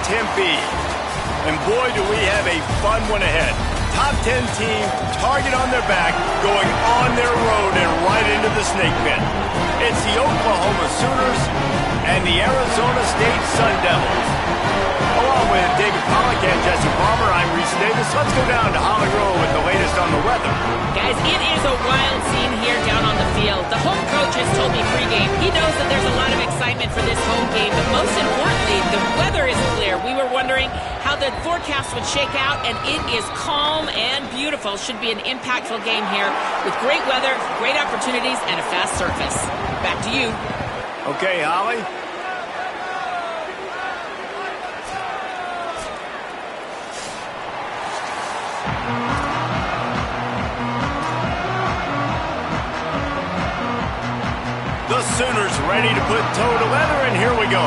Tempe. And boy, do we have a fun one ahead. Top 10 team, target on their back, going on their road and right into the snake pit. It's the Oklahoma Sooners and the Arizona State Sun Devils. Along with David Pollack and Jesse Palmer, I'm Reese Davis. Let's go down to Holly Rowe with the latest on the weather. Guys, it is a wild scene here down on the field. The home coach has told me pregame he knows that there's a lot of excitement for this home game, but most importantly, the weather is clear. We were wondering how the forecast would shake out, and it is calm and beautiful. Should be an impactful game here with great weather, great opportunities, and a fast surface. Back to you. Okay, Holly. The Sooners ready to put toe to leather, and here we go.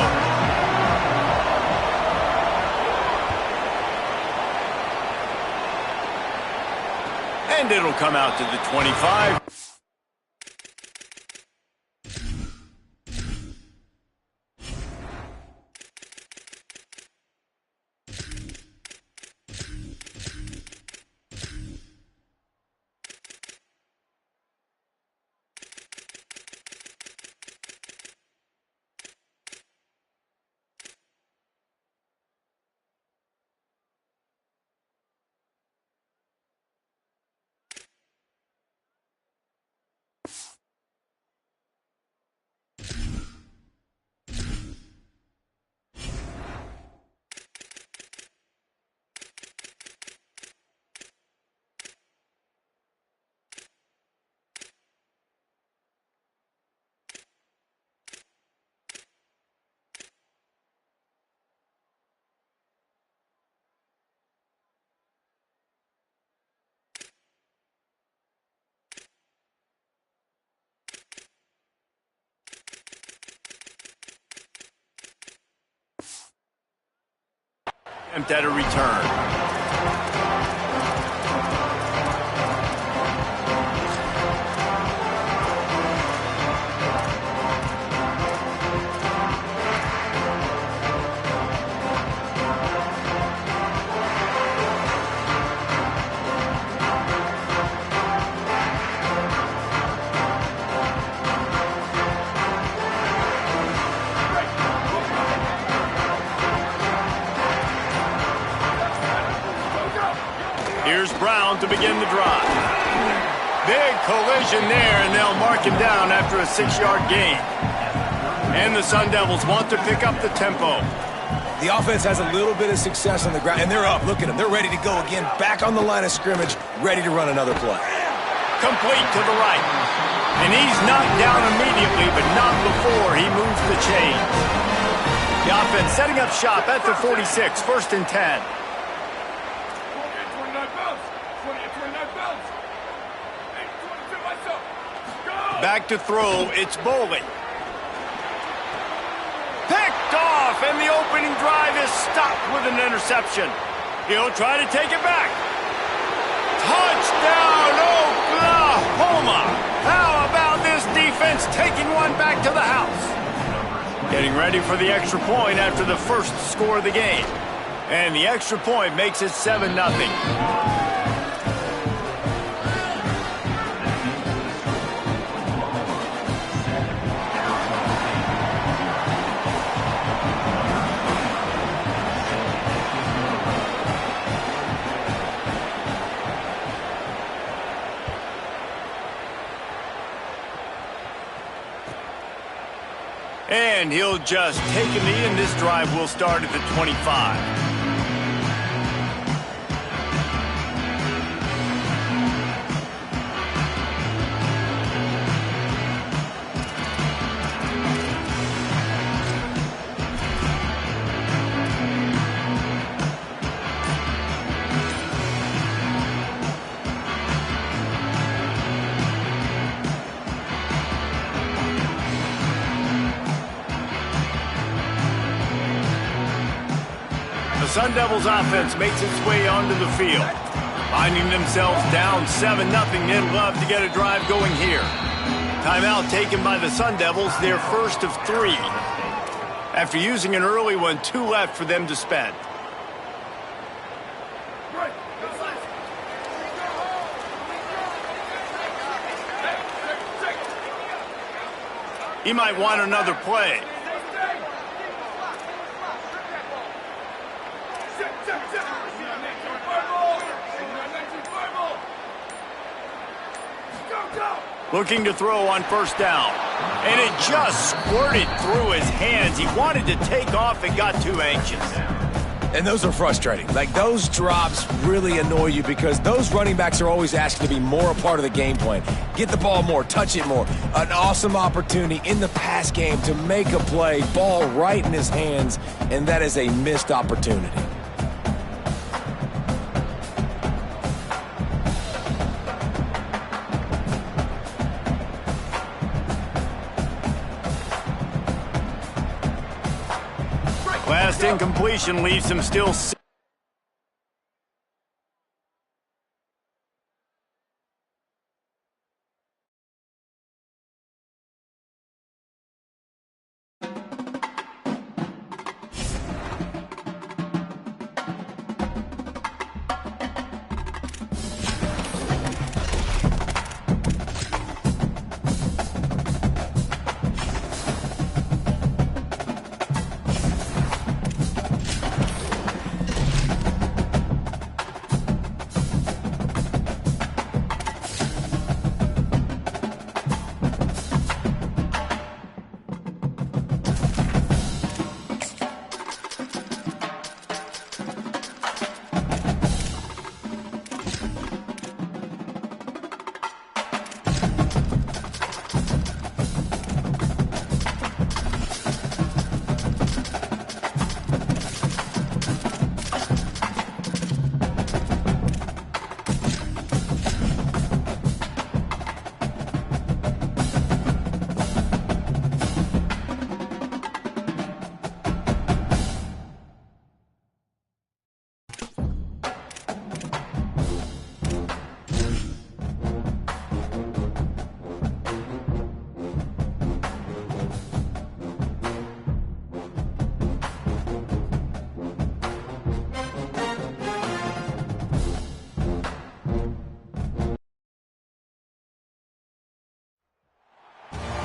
And it'll come out to the 25. Attempt at a return. Here's Brown to begin the drive. Big collision there, and they'll mark him down after a 6-yard gain. And the Sun Devils want to pick up the tempo. The offense has a little bit of success on the ground, and they're up. Look at them. They're ready to go again. Back on the line of scrimmage, ready to run another play. Complete to the right. And he's knocked down immediately, but not before he moves the chains. The offense setting up shop at the 46, 1st and 10. Back to throw, it's Boley. Picked off, and the opening drive is stopped with an interception. He'll try to take it back. Touchdown, Oklahoma! How about this defense taking one back to the house? Getting ready for the extra point after the first score of the game. And the extra point makes it 7-0. And he'll just take a knee, and this drive will start at the 25. The Sun Devils offense makes its way onto the field. Finding themselves down 7-0, they'd love to get a drive going here. Timeout taken by the Sun Devils, their first of 3. After using an early one, 2 left for them to spend. He might want another play. Looking to throw on first down. And it just squirted through his hands. He wanted to take off and got too anxious. And those are frustrating. Like, those drops really annoy you because those running backs are always asking to be more a part of the game plan. Get the ball more, touch it more. An awesome opportunity in the pass game to make a play, ball right in his hands, and that is a missed opportunity. Last incompletion leaves him still.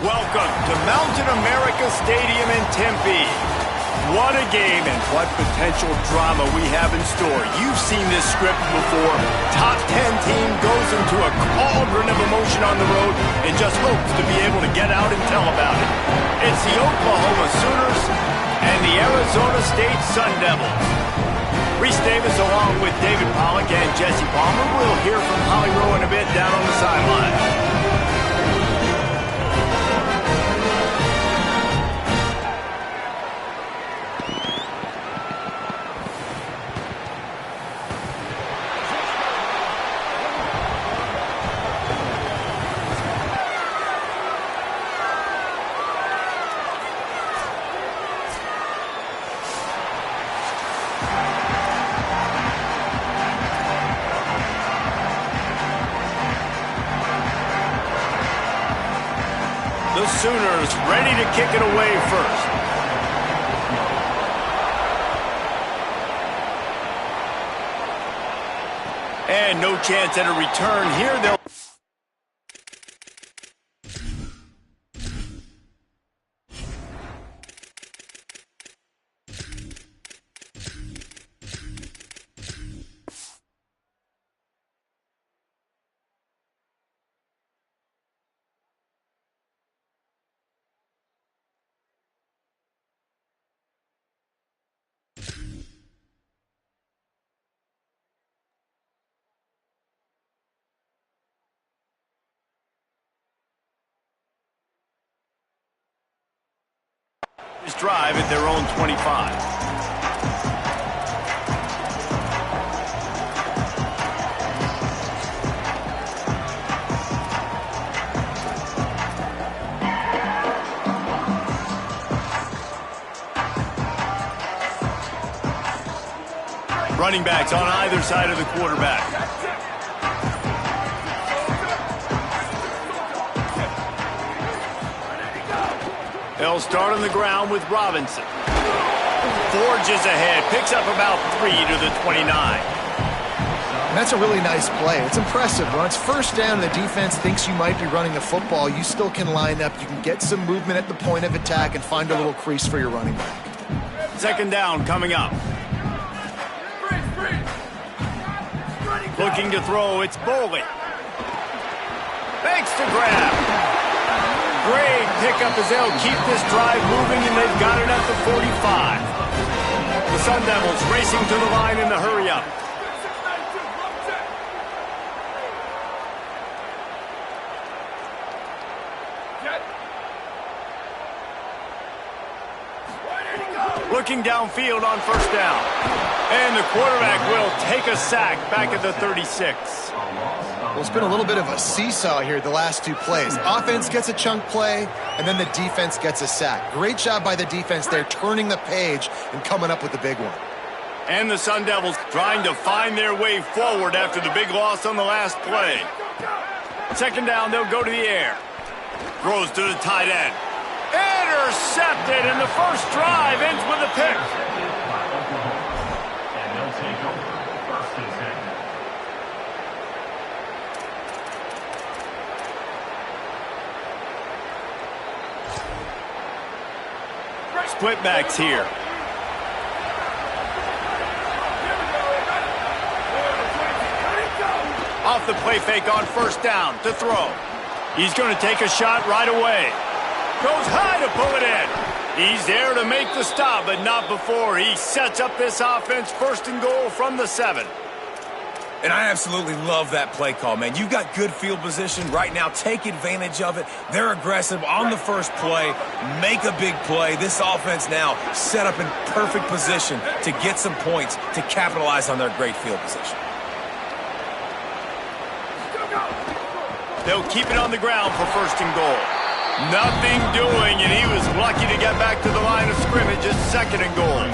Welcome to Mountain America Stadium in Tempe. What a game and what potential drama we have in store. You've seen this script before. Top 10 team goes into a cauldron of emotion on the road and just hopes to be able to get out and tell about it. It's the Oklahoma Sooners and the Arizona State Sun Devils. Reese Davis along with David Pollack and Jesse Palmer. We'll hear from Holly Rowe in a bit down on the sideline. The Sooners ready to kick it away first. And no chance at a return here. They'll drive at their own 25. Running backs on either side of the quarterback. They'll start on the ground with Robinson. forges ahead, picks up about 3 to the 29. And that's a really nice play. It's impressive. When it's first down and the defense thinks you might be running the football, you still can line up. You can get some movement at the point of attack and find a little crease for your running back. Second down coming up. Looking to throw, it's Boley. Thanks to grab. Great pickup as they'll keep this drive moving, and they've got it at the 45. The Sun Devils racing to the line in the hurry-up. Looking downfield on first down. And the quarterback will take a sack back at the 36. Well, it's been a little bit of a seesaw here the last two plays. Offense gets a chunk play, and then the defense gets a sack. Great job by the defense there, turning the page and coming up with the big one. And the Sun Devils trying to find their way forward after the big loss on the last play. Second down, they'll go to the air. Throws to the tight end. Intercepted, and the first drive ends with a pick. Split backs here. Off the play fake on first down to throw. He's going to take a shot right away. Goes high to pull it in. He's there to make the stop, but not before he sets up this offense first and goal from the 7. And I absolutely love that play call, man. You've got good field position right now. Take advantage of it. They're aggressive on the first play. Make a big play. This offense now set up in perfect position to get some points to capitalize on their great field position. They'll keep it on the ground for first and goal. Nothing doing, and he was lucky to get back to the line of scrimmage at second and goal.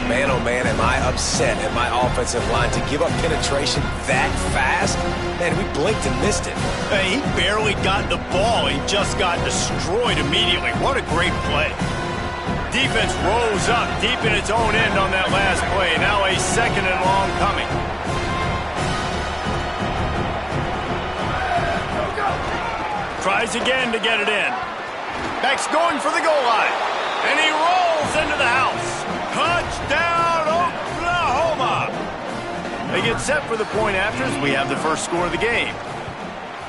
Man, oh man, am I upset at my offensive line to give up penetration that fast? Man, we blinked and missed it. He barely got the ball. He just got destroyed immediately. What a great play. Defense rose up deep in its own end on that last play. Now a second and long coming. Tries again to get it in. Beck's going for the goal line. And he rolls into the house. Touchdown, Oklahoma! They get set for the point after as we have the first score of the game.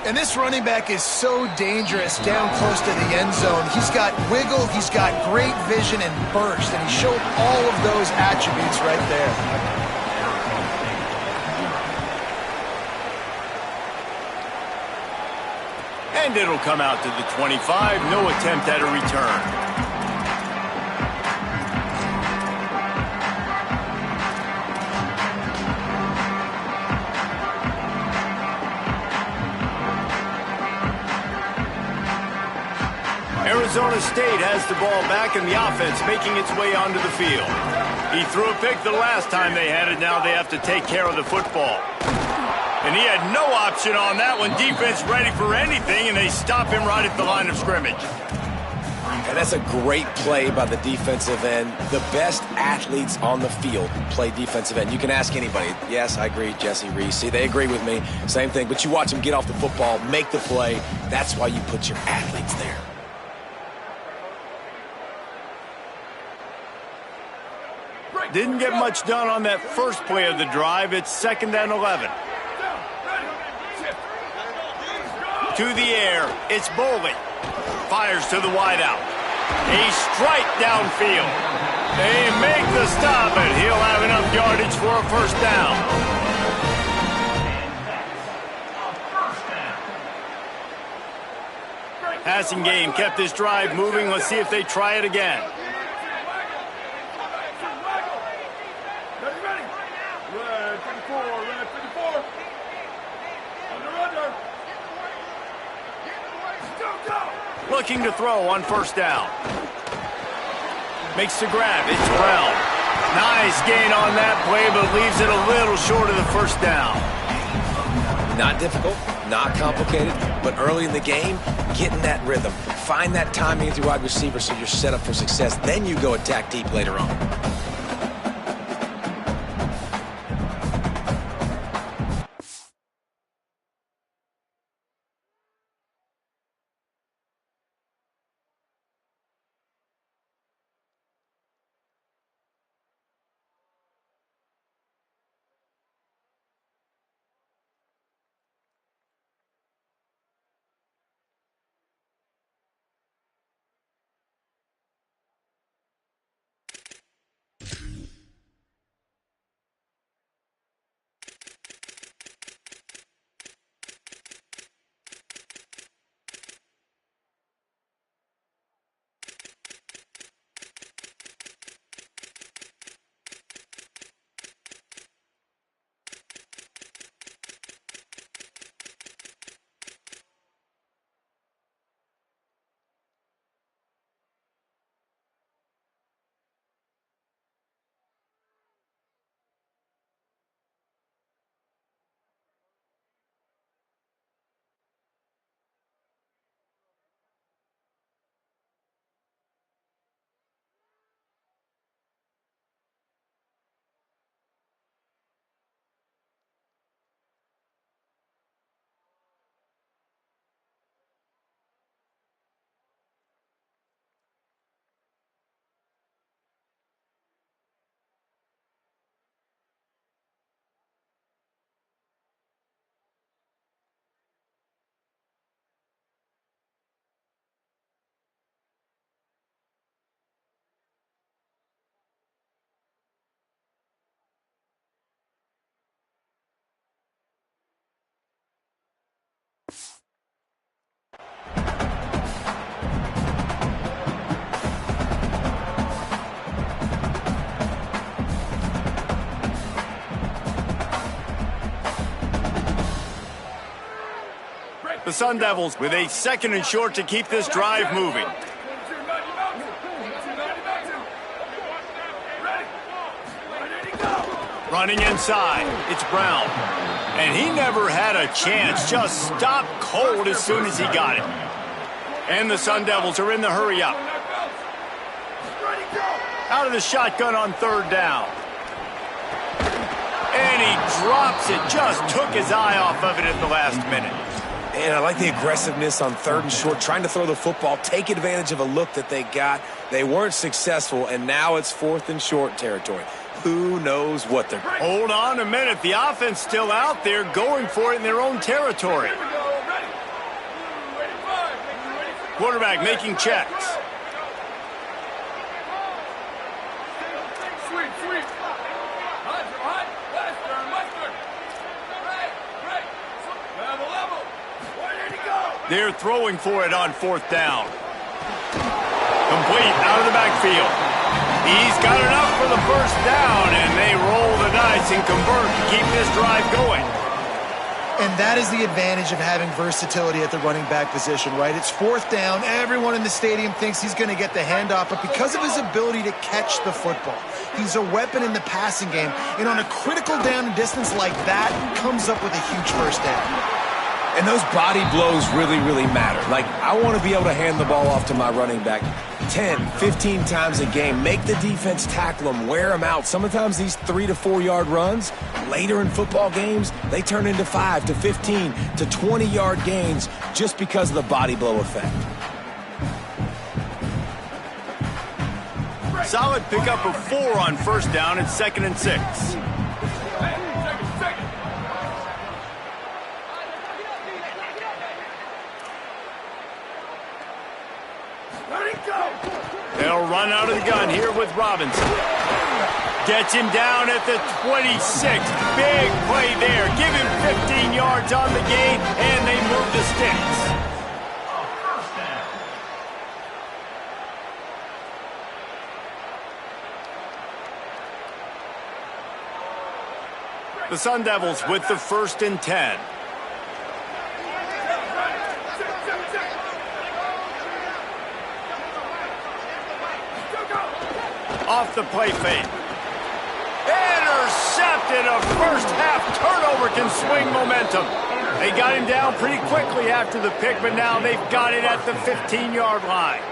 And this running back is so dangerous down close to the end zone. He's got wiggle, he's got great vision and burst, and he showed all of those attributes right there. And it'll come out to the 25. No attempt at a return. Arizona State has the ball back and the offense making its way onto the field. He threw a pick the last time they had it. Now they have to take care of the football. And he had no option on that one. Defense ready for anything, and they stop him right at the line of scrimmage. And that's a great play by the defensive end. The best athletes on the field play defensive end. You can ask anybody. Yes, I agree, Jesse Reese. See, they agree with me. Same thing. But you watch them get off the football, make the play. That's why you put your athletes there. Didn't get much done on that first play of the drive. It's 2nd and 11. To the air, it's Boley. Fires to the wideout. A strike downfield. They make the stop, and he'll have enough yardage for a first down. Passing game kept this drive moving. Let's see if they try it again. Looking to throw on first down. Makes the grab. It's Brown. Nice gain on that play, but leaves it a little short of the first down. Not difficult, not complicated, but early in the game, getting that rhythm. Find that timing with your wide receiver so you're set up for success. Then you go attack deep later on. The Sun Devils with a 2nd and short to keep this drive moving. Running inside, it's Brown. And he never had a chance, just stopped cold as soon as he got it. And the Sun Devils are in the hurry up. Out of the shotgun on 3rd down. And he drops it, just took his eye off of it at the last minute. And I like the aggressiveness on 3rd and short, trying to throw the football, take advantage of a look that they got. They weren't successful, and now it's 4th and short territory. Who knows what they're doing? Hold on a minute. The offense still out there going for it in their own territory. Quarterback making checks. They're throwing for it on 4th down. Complete out of the backfield. He's got enough for the 1st down, and they roll the dice and convert to keep this drive going. And that is the advantage of having versatility at the running back position, right? It's 4th down. Everyone in the stadium thinks he's going to get the handoff, but because of his ability to catch the football, he's a weapon in the passing game. And on a critical down and distance like that, comes up with a huge 1st down. And those body blows really, really matter. Like, I want to be able to hand the ball off to my running back 10, 15 times a game. Make the defense tackle them, wear them out. Sometimes these 3 to 4 yard runs, later in football games, they turn into 5 to 15 to 20 yard gains just because of the body blow effect. Solid pickup of 4 on 1st down and 2nd and 6. They'll run out of the gun here with Robinson. Gets him down at the 26. Big play there. Give him 15 yards on the gain, and they move the sticks. The Sun Devils with the 1st and 10. Off the play fake. Intercepted. A 1st half turnover can swing momentum. They got him down pretty quickly after the pick, but now they've got it at the 15-yard line.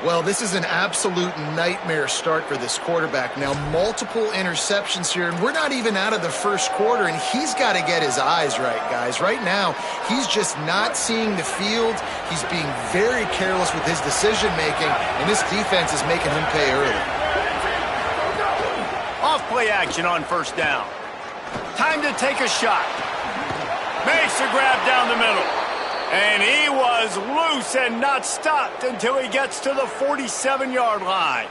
Well, this is an absolute nightmare start for this quarterback. Now, multiple interceptions here, and we're not even out of the first quarter, and he's got to get his eyes right, guys. Right now, he's just not seeing the field. He's being very careless with his decision-making, and this defense is making him pay early. Off-play action on first down. Time to take a shot. Makes a grab down the middle. And he was loose and not stopped until he gets to the 47-yard line.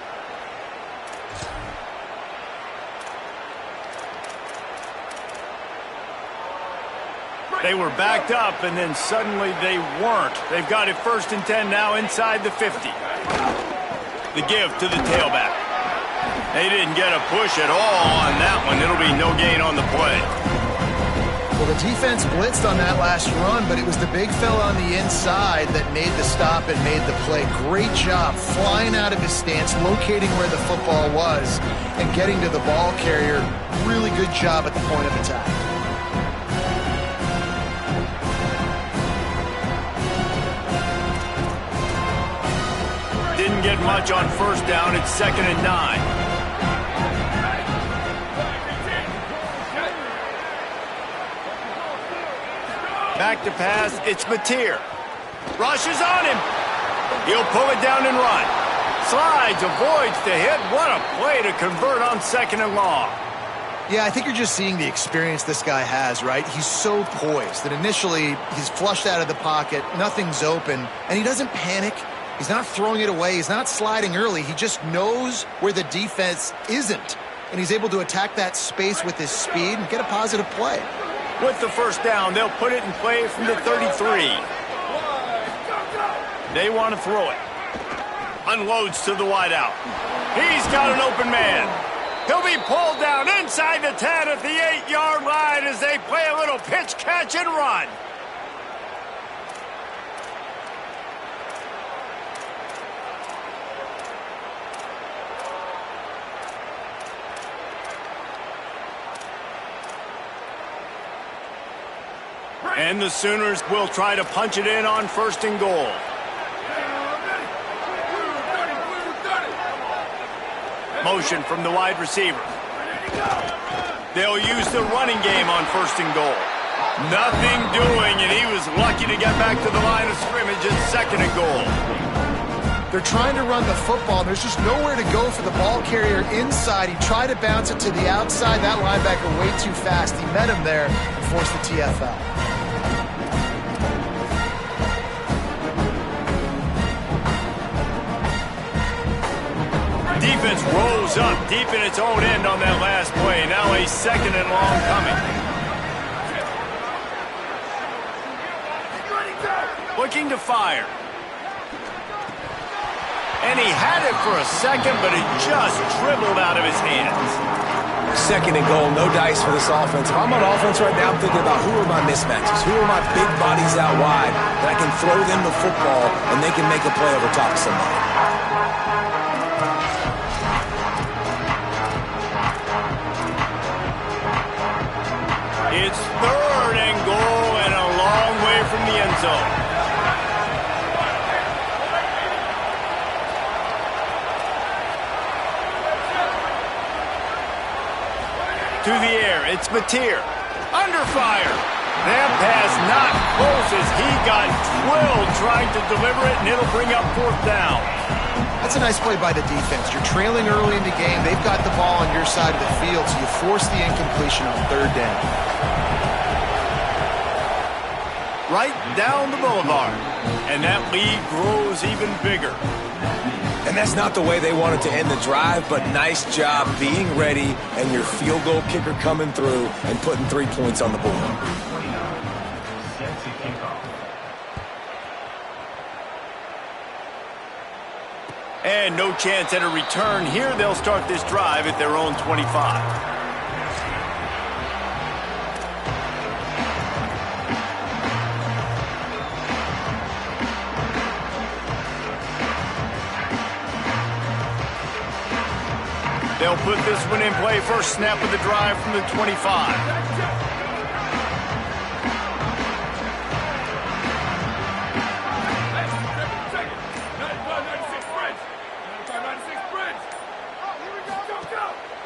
They were backed up, and then suddenly they weren't. They've got it 1st and 10 now inside the 50. The give to the tailback. They didn't get a push at all on that one. It'll be no gain on the play. Well, the defense blitzed on that last run, but it was the big fella on the inside that made the stop and made the play. Great job flying out of his stance, locating where the football was, and getting to the ball carrier. Really good job at the point of attack. Didn't get much on first down. It's 2nd and 9. Back to pass, it's Mateer. Rushes on him. He'll pull it down and run. Slides, avoids the hit. What a play to convert on 2nd and long. Yeah, I think you're just seeing the experience this guy has, right? He's so poised that initially he's flushed out of the pocket, nothing's open, and he doesn't panic. He's not throwing it away. He's not sliding early. He just knows where the defense isn't, and he's able to attack that space with his speed and get a positive play. With the first down, they'll put it in play from the 33. They want to throw it. Unloads to the wideout. He's got an open man. He'll be pulled down inside the 10 at the 8-yard line as they play a little pitch, catch, and run. And the Sooners will try to punch it in on 1st and goal. Motion from the wide receiver. They'll use the running game on 1st and goal. Nothing doing, and he was lucky to get back to the line of scrimmage at 2nd and goal. They're trying to run the football. There's just nowhere to go for the ball carrier inside. He tried to bounce it to the outside. That linebacker way too fast. He met him there and forced the TFL. Defense rolls up deep in its own end on that last play. Now a 2nd and long coming. Looking to fire. And he had it for a second, but it just dribbled out of his hands. 2nd and goal, no dice for this offense. If I'm on offense right now, I'm thinking about who are my mismatches? Who are my big bodies out wide that I can throw them the football and they can make a play over top of somebody? It's 3rd and goal and a long way from the end zone. To the air, it's Mateer. Under fire. That pass not close as he got drilled trying to deliver it, and it'll bring up 4th down. That's a nice play by the defense. You're trailing early in the game. They've got the ball on your side of the field, so you force the incompletion on 3rd down. Right down the boulevard. And that lead grows even bigger. And that's not the way they wanted to end the drive, but nice job being ready and your field goal kicker coming through and putting 3 points on the board. And no chance at a return here. They'll start this drive at their own 25. They'll put this one in play. First snap of the drive from the 25.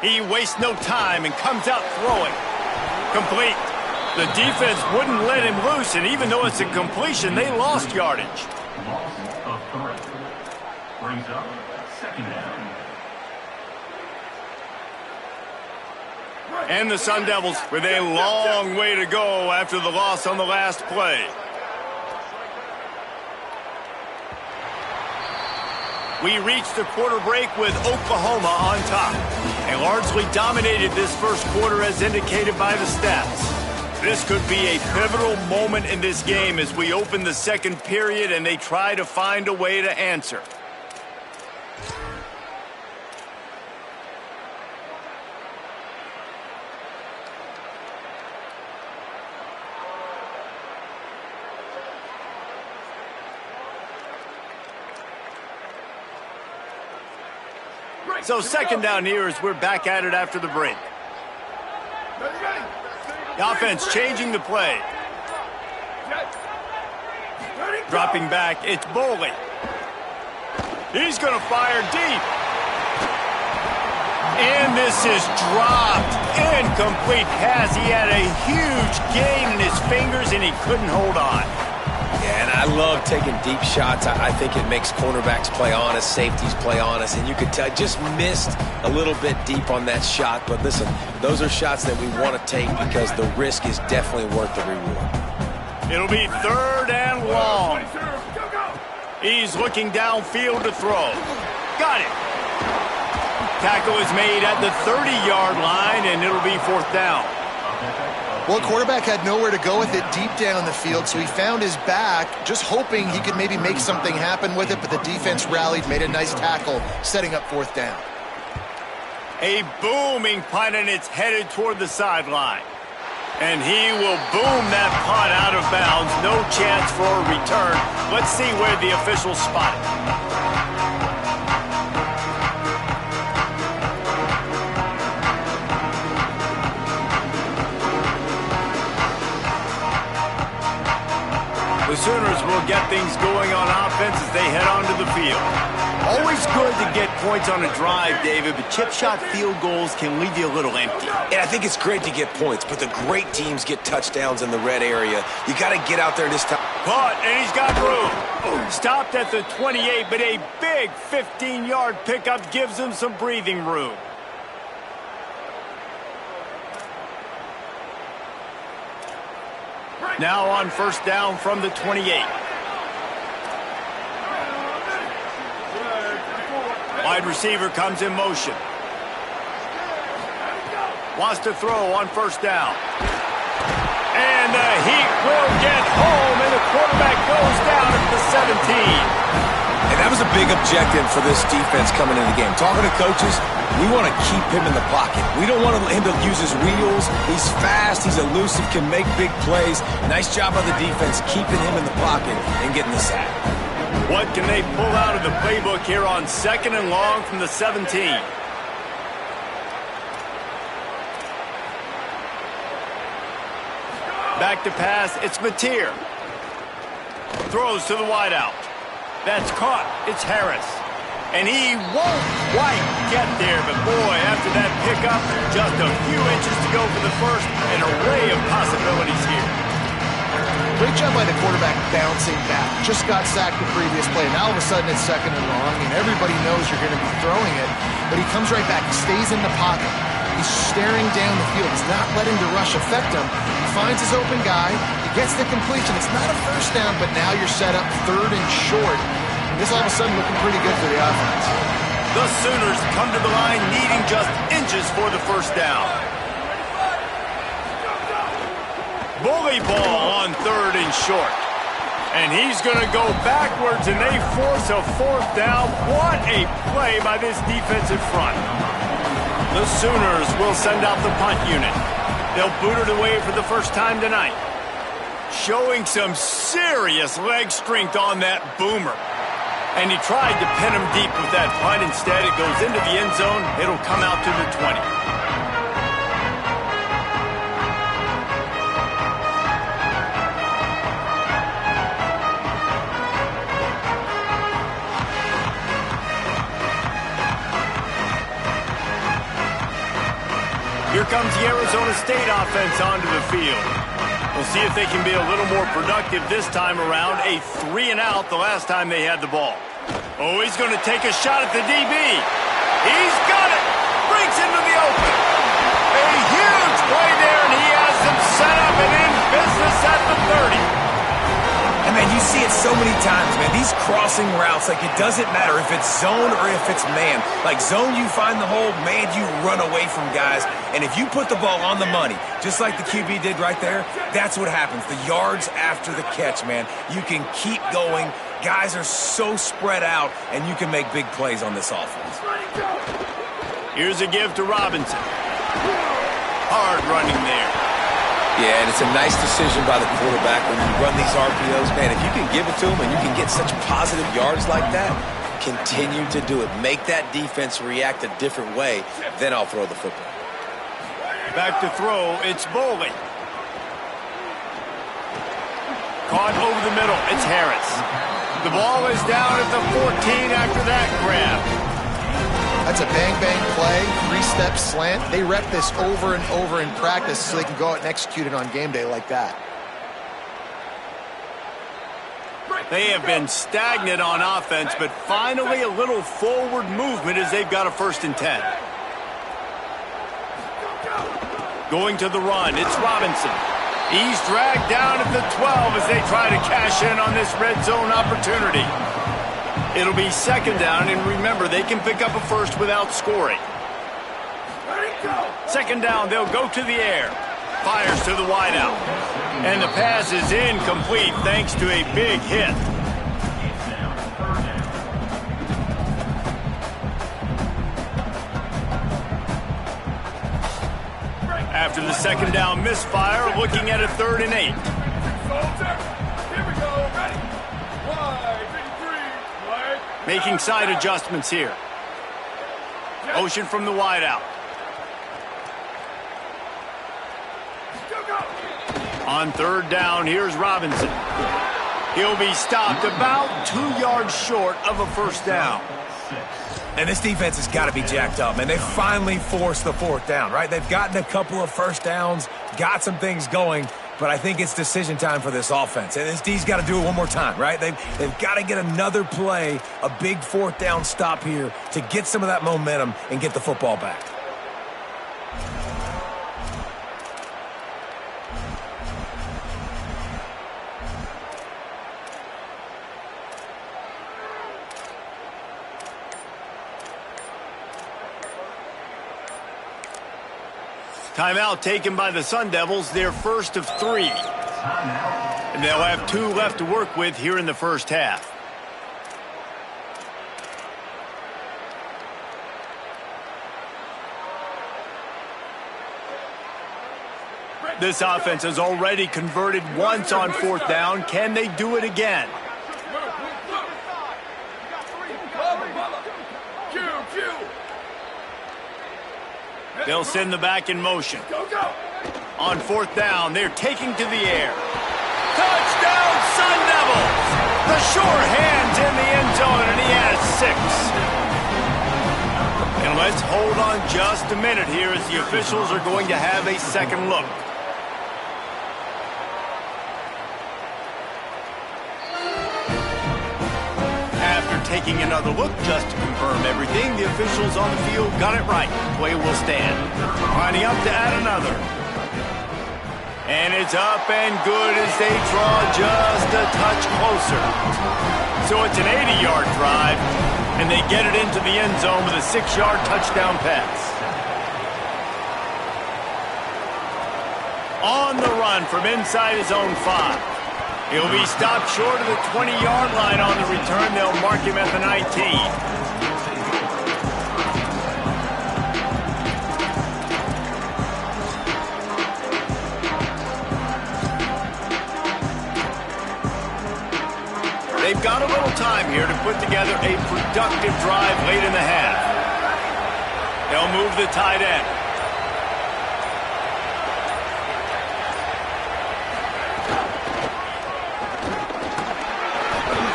He wastes no time and comes out throwing. Complete. The defense wouldn't let him loose, and even though it's a completion, they lost yardage. Loss of 3. Brings up 2nd down. And the Sun Devils with a long way to go after the loss on the last play. We reached the quarter break with Oklahoma on top. They largely dominated this first quarter as indicated by the stats. This could be a pivotal moment in this game as we open the second period and they try to find a way to answer. So 2nd down here as we're back at it after the break. The offense changing the play. Dropping back, it's Boley. He's going to fire deep. And this is dropped. Incomplete pass. He had a huge gain in his fingers and he couldn't hold on. Yeah, and I love taking deep shots. I think it makes cornerbacks play honest, safeties play honest, and you could tell just missed a little bit deep on that shot. But listen, those are shots that we want to take because the risk is definitely worth the reward. It'll be 3rd and long. He's looking downfield to throw. Got it. Tackle is made at the 30-yard line, and it'll be 4th down. Well, the quarterback had nowhere to go with it deep down the field, so he found his back, just hoping he could maybe make something happen with it, but the defense rallied, made a nice tackle, setting up 4th down. A booming punt, and it's headed toward the sideline. And he will boom that punt out of bounds. No chance for a return. Let's see where the officials spot it. The Sooners will get things going on offense as they head onto the field. Always good to get points on a drive, David, but chip shot field goals can leave you a little empty. And I think it's great to get points, but the great teams get touchdowns in the red area. You got to get out there this time. Caught, and he's got room. Stopped at the 28, but a big 15-yard pickup gives him some breathing room. Now on 1st down from the 28. Wide receiver comes in motion. Wants to throw on 1st down. And the Heat will get home, and the quarterback goes down at the 17. And that was a big objective for this defense coming into the game. Talking to coaches, we want to keep him in the pocket. We don't want him to use his wheels. He's fast, he's elusive, can make big plays. Nice job by the defense keeping him in the pocket and getting the sack. What can they pull out of the playbook here on 2nd and long from the 17? Back to pass, it's Mateer. Throws to the wideout. That's caught. It's Harris. And he won't quite get there, but boy, after that pickup, just a few inches to go for the first. An array of possibilities here. Great job by the quarterback bouncing back. Just got sacked the previous play. Now all of a sudden it's 2nd and long, and everybody knows you're going to be throwing it, but he comes right back. He stays in the pocket. He's staring down the field. He's not letting the rush affect him. He finds his open guy. He gets the completion. It's not a 1st down, but now you're set up 3rd and short. And this all of a sudden looking pretty good for the offense. The Sooners come to the line needing just inches for the 1st down. Bully ball on 3rd and short. And he's going to go backwards, and they force a 4th down. What a play by this defensive front. The Sooners will send out the punt unit. They'll boot it away for the first time tonight. Showing some serious leg strength on that boomer. And he tried to pin him deep with that punt. Instead, it goes into the end zone. It'll come out to the 20. Here comes the Arizona State offense onto the field. We'll see if they can be a little more productive this time around. A 3-and-out the last time they had the ball. Oh, he's going to take a shot at the DB. He's got it. Breaks into the open. A huge play there, and he has them set up and in business at the 30. And, man, you see it so many times, man. These crossing routes, like, it doesn't matter if it's zone or if it's man. Like, zone, you find the hole. Man, you run away from guys. And if you put the ball on the money, just like the QB did right there, that's what happens. The yards after the catch, man. You can keep going. Guys are so spread out, and you can make big plays on this offense. Here's a give to Robinson. Hard running there. Yeah, and it's a nice decision by the quarterback when you run these RPOs. Man, if you can give it to him and you can get such positive yards like that, continue to do it. Make that defense react a different way, then I'll throw the football. Back to throw, it's Boley. Caught over the middle, it's Harris. The ball is down at the 14 after that grab. That's a bang-bang play, three-step slant. They rep this over and over in practice so they can go out and execute it on game day like that. They have been stagnant on offense, but finally a little forward movement as they've got a 1st and 10. Going to the run, it's Robinson. He's dragged down at the 12 as they try to cash in on this red zone opportunity. It'll be 2nd down, and remember, they can pick up a 1st without scoring. 2nd down, they'll go to the air. Fires to the wideout. And the pass is incomplete thanks to a big hit. After the 2nd down misfire, looking at a 3rd and 8. Making side adjustments here. Motion from the wideout. On 3rd down, here's Robinson. He'll be stopped about 2 yards short of a 1st down. And this defense has got to be jacked up, man. They finally forced the 4th down, right? They've gotten a couple of 1st downs, got some things going, but I think it's decision time for this offense. And this D's got to do it one more time, right? They've got to get another play, a big 4th down stop here to get some of that momentum and get the football back. Timeout taken by the Sun Devils, their 1st of 3. And they'll have 2 left to work with here in the 1st half. This offense has already converted once on 4th down. Can they do it again? They'll send the back in motion. On 4th down, they're taking to the air. Touchdown, Sun Devils! The sure hand's in the end zone, and he has 6. And let's hold on just a minute here as the officials are going to have a 2nd look. Taking another look just to confirm everything, the officials on the field got it right. Play will stand. Lining up to add another. And it's up and good as they draw just a touch closer. So it's an 80-yard drive, and they get it into the end zone with a 6-yard touchdown pass. On the run from inside his own 5. He'll be stopped short of the 20-yard line on the return. They'll mark him at the 19. They've got a little time here to put together a productive drive late in the half. They'll move the tight end.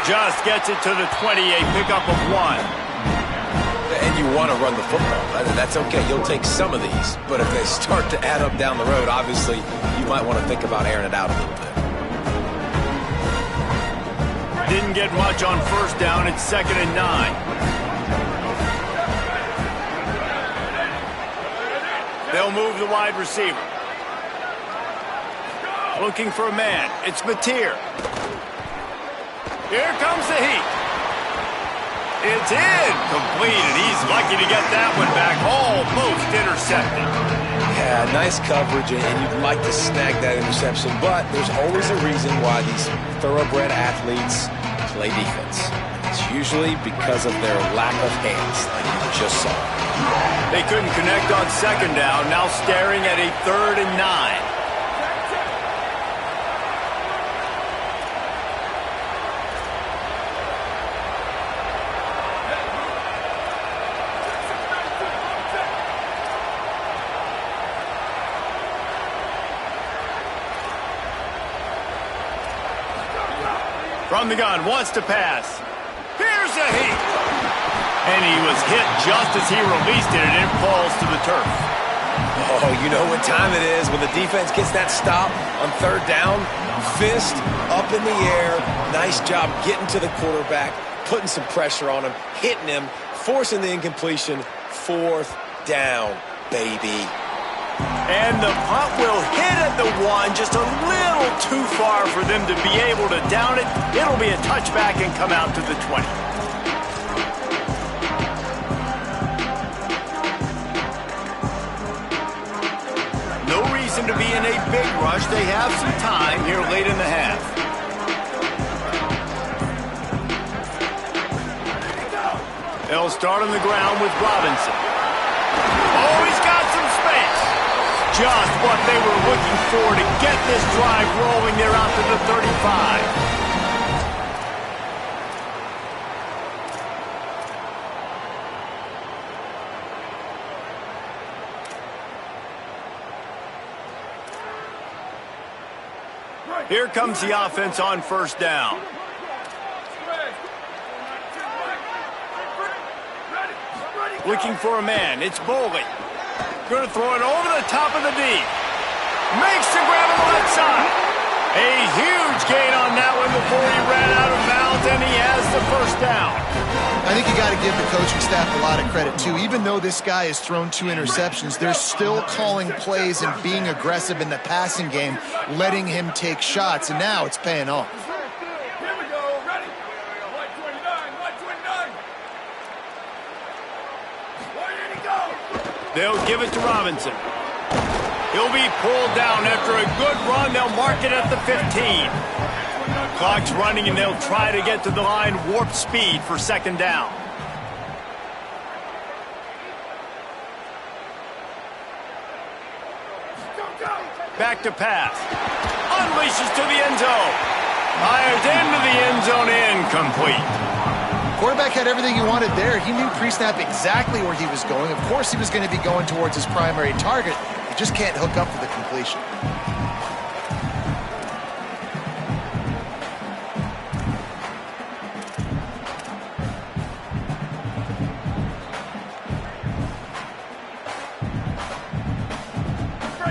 Just gets it to the 20, a pickup of 1. And you want to run the football. That's okay. You'll take some of these. But if they start to add up down the road, obviously, you might want to think about airing it out a little bit. Didn't get much on first down. It's 2nd and 9. They'll move the wide receiver. Looking for a man. It's Mateer. Here comes the heat. It's in. Completed. He's lucky to get that one back. Almost intercepted. Yeah, nice coverage, and you'd like to snag that interception, but there's always a reason why these thoroughbred athletes play defense. It's usually because of their lack of hands, like you just saw. They couldn't connect on 2nd down. Now staring at a 3rd and 9. From the gun, wants to pass. Here's a heat. And he was hit just as he released it, and it falls to the turf. Oh, you know what time it is when the defense gets that stop on 3rd down. Fist up in the air. Nice job getting to the quarterback, putting some pressure on him, hitting him, forcing the incompletion. 4th down, baby. And the punt will hit at the 1, just a little too far for them to be able to down it. It'll be a touchback and come out to the 20. No reason to be in a big rush. They have some time here late in the half. They'll start on the ground with Robinson. Oh, he's got some space. Just what they were looking for to get this drive rolling. They're out to the 35. Here comes the offense on 1st down. Looking for a man. It's Boley. Going to throw it over the top of the D. Makes the grab on the left side. A huge gain on that one before he ran out of bounds, and he has the 1st down. I think you got to give the coaching staff a lot of credit, too. Even though this guy has thrown 2 interceptions, they're still calling plays and being aggressive in the passing game, letting him take shots, and now it's paying off. Here we go. Ready. White 29. White 29. Where did he go? They'll give it to Robinson. He'll be pulled down after a good run. They'll mark it at the 15. Clock's running, and they'll try to get to the line warp speed for 2nd down. Back to pass. Unleashes to the end zone. Fired into the end zone, incomplete. Quarterback had everything he wanted there. He knew pre-snap exactly where he was going. Of course he was going to be going towards his primary target. He just can't hook up for the completion.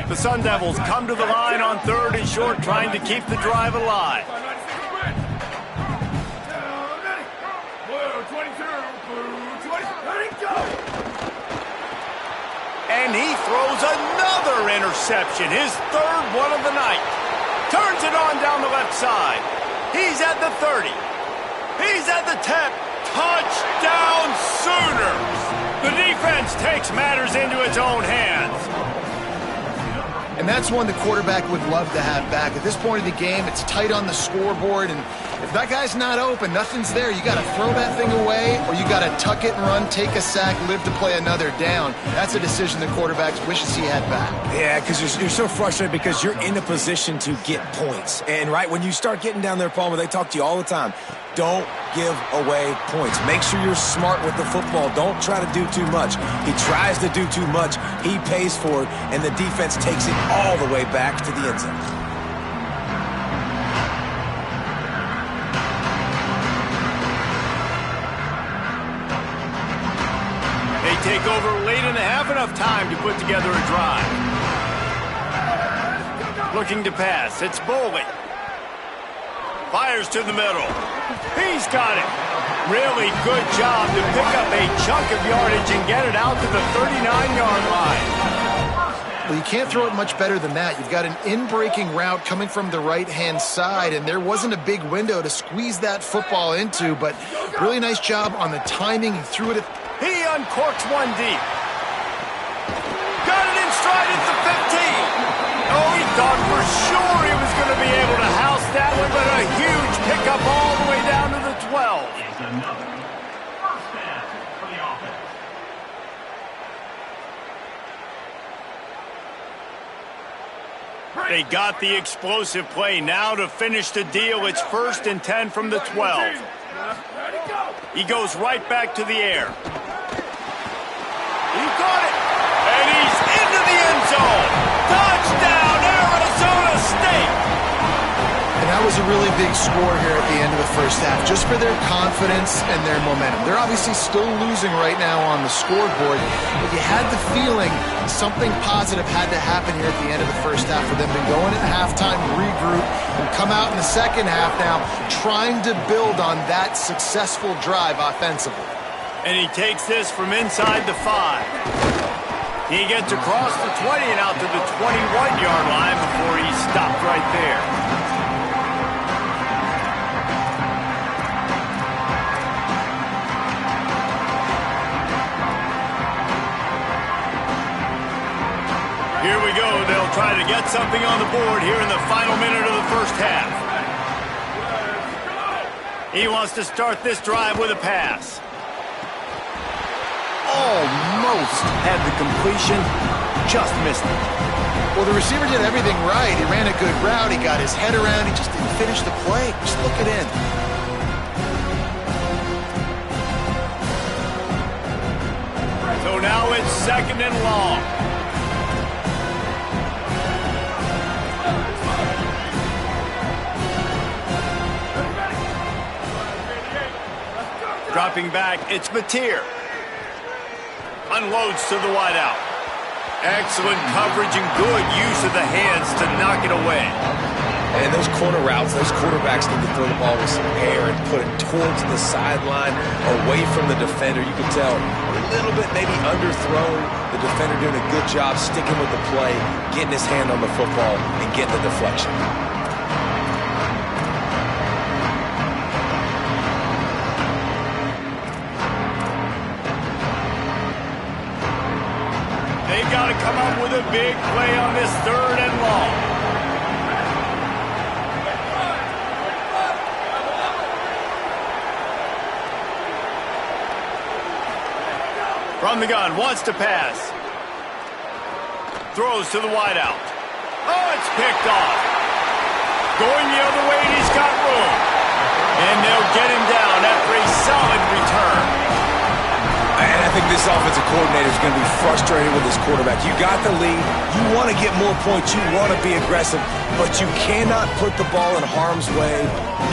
The Sun Devils come to the line on 3rd and short, trying to keep the drive alive. And he throws another interception, his 3rd one of the night. Turns it on down the left side. He's at the 30. He's at the 10. Touchdown Sooners! The defense takes matters into its own hands. And that's one the quarterback would love to have back. At this point of the game, it's tight on the scoreboard, and if that guy's not open, nothing's there. You got to throw that thing away, or you got to tuck it and run, take a sack, live to play another down. That's a decision the quarterback wishes he had back. Yeah, because you're so frustrated because you're in a position to get points. And, right, when you start getting down there, Palmer, they talk to you all the time. Don't give away points. Make sure you're smart with the football. Don't try to do too much. He tries to do too much. He pays for it, and the defense takes it all the way back to the end zone. have enough time to put together a drive. Looking to pass. It's Boley. Fires to the middle. He's got it. Really good job to pick up a chunk of yardage and get it out to the 39-yard line. Well, you can't throw it much better than that. You've got an in-breaking route coming from the right-hand side, and there wasn't a big window to squeeze that football into, but really nice job on the timing. He threw it. He uncorks one deep. Got it in stride at the 15. Oh, he thought for sure he was going to be able to house that one, but a huge pickup all the way down to the 12. Is another first down for the offense. They got the explosive play. Now to finish the deal, it's 1st and 10 from the 12. He goes right back to the air. He got it, and he's into the end zone. Touchdown, Arizona State! And that was a really big score here at the end of the first half, just for their confidence and their momentum. They're obviously still losing right now on the scoreboard, but you had the feeling something positive had to happen here at the end of the first half for them to go in at halftime, regroup, and come out in the second half now trying to build on that successful drive offensively. And he takes this from inside the 5. He gets across the 20 and out to the 21-yard line before he stopped right there. Here we go. They'll try to get something on the board here in the final minute of the first half. He wants to start this drive with a pass. Almost had the completion, just missed it. Well, the receiver did everything right. He ran a good route. He got his head around. He just didn't finish the play. Just look it in. So now it's 2nd and long. Dropping back, it's Mateer. Unloads to the wideout. Excellent coverage and good use of the hands to knock it away. And those corner routes, those quarterbacks need to throw the ball with some air and put it towards the sideline, away from the defender. You can tell a little bit maybe underthrown. The defender doing a good job sticking with the play, getting his hand on the football, and getting the deflection. They've got to come up with a big play on this 3rd and long. From the gun, wants to pass. Throws to the wideout. Oh, it's picked off. Going the other way, and he's got room. And they'll get him down after a solid return. And I think this offensive coordinator is going to be frustrated with his quarterback. You got the lead. You want to get more points. You want to be aggressive. But you cannot put the ball in harm's way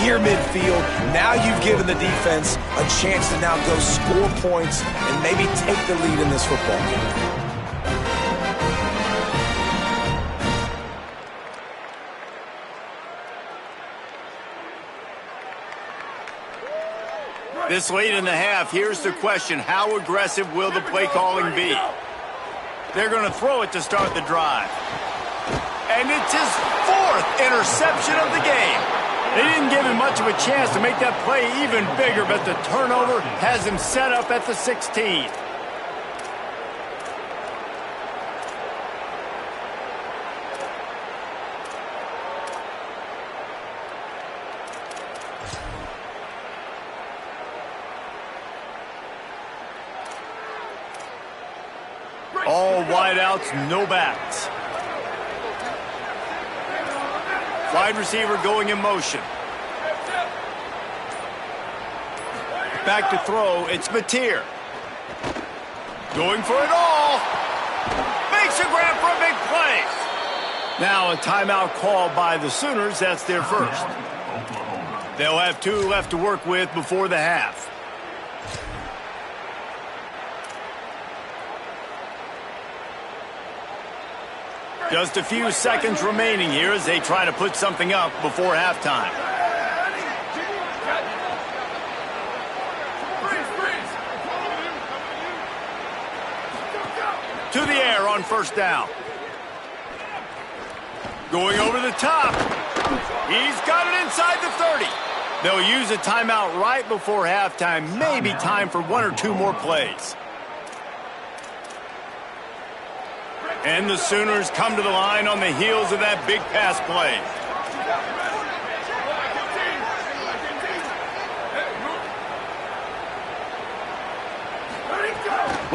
near midfield. Now you've given the defense a chance to now go score points and maybe take the lead in this football game. This late in the half, here's the question. How aggressive will the play calling be? They're going to throw it to start the drive. And it's his 4th interception of the game. They didn't give him much of a chance to make that play even bigger, but the turnover has him set up at the 16. All wideouts, no backs. Wide receiver going in motion. Back to throw, it's Mateer. Going for it all. Makes a grab for a big play. Now a timeout called by the Sooners. That's their first. They'll have 2 left to work with before the half. Just a few seconds remaining here as they try to put something up before halftime. To the air on first down. Going over the top. He's got it inside the 30. They'll use a timeout right before halftime. Maybe time for one or two more plays. And the Sooners come to the line on the heels of that big pass play.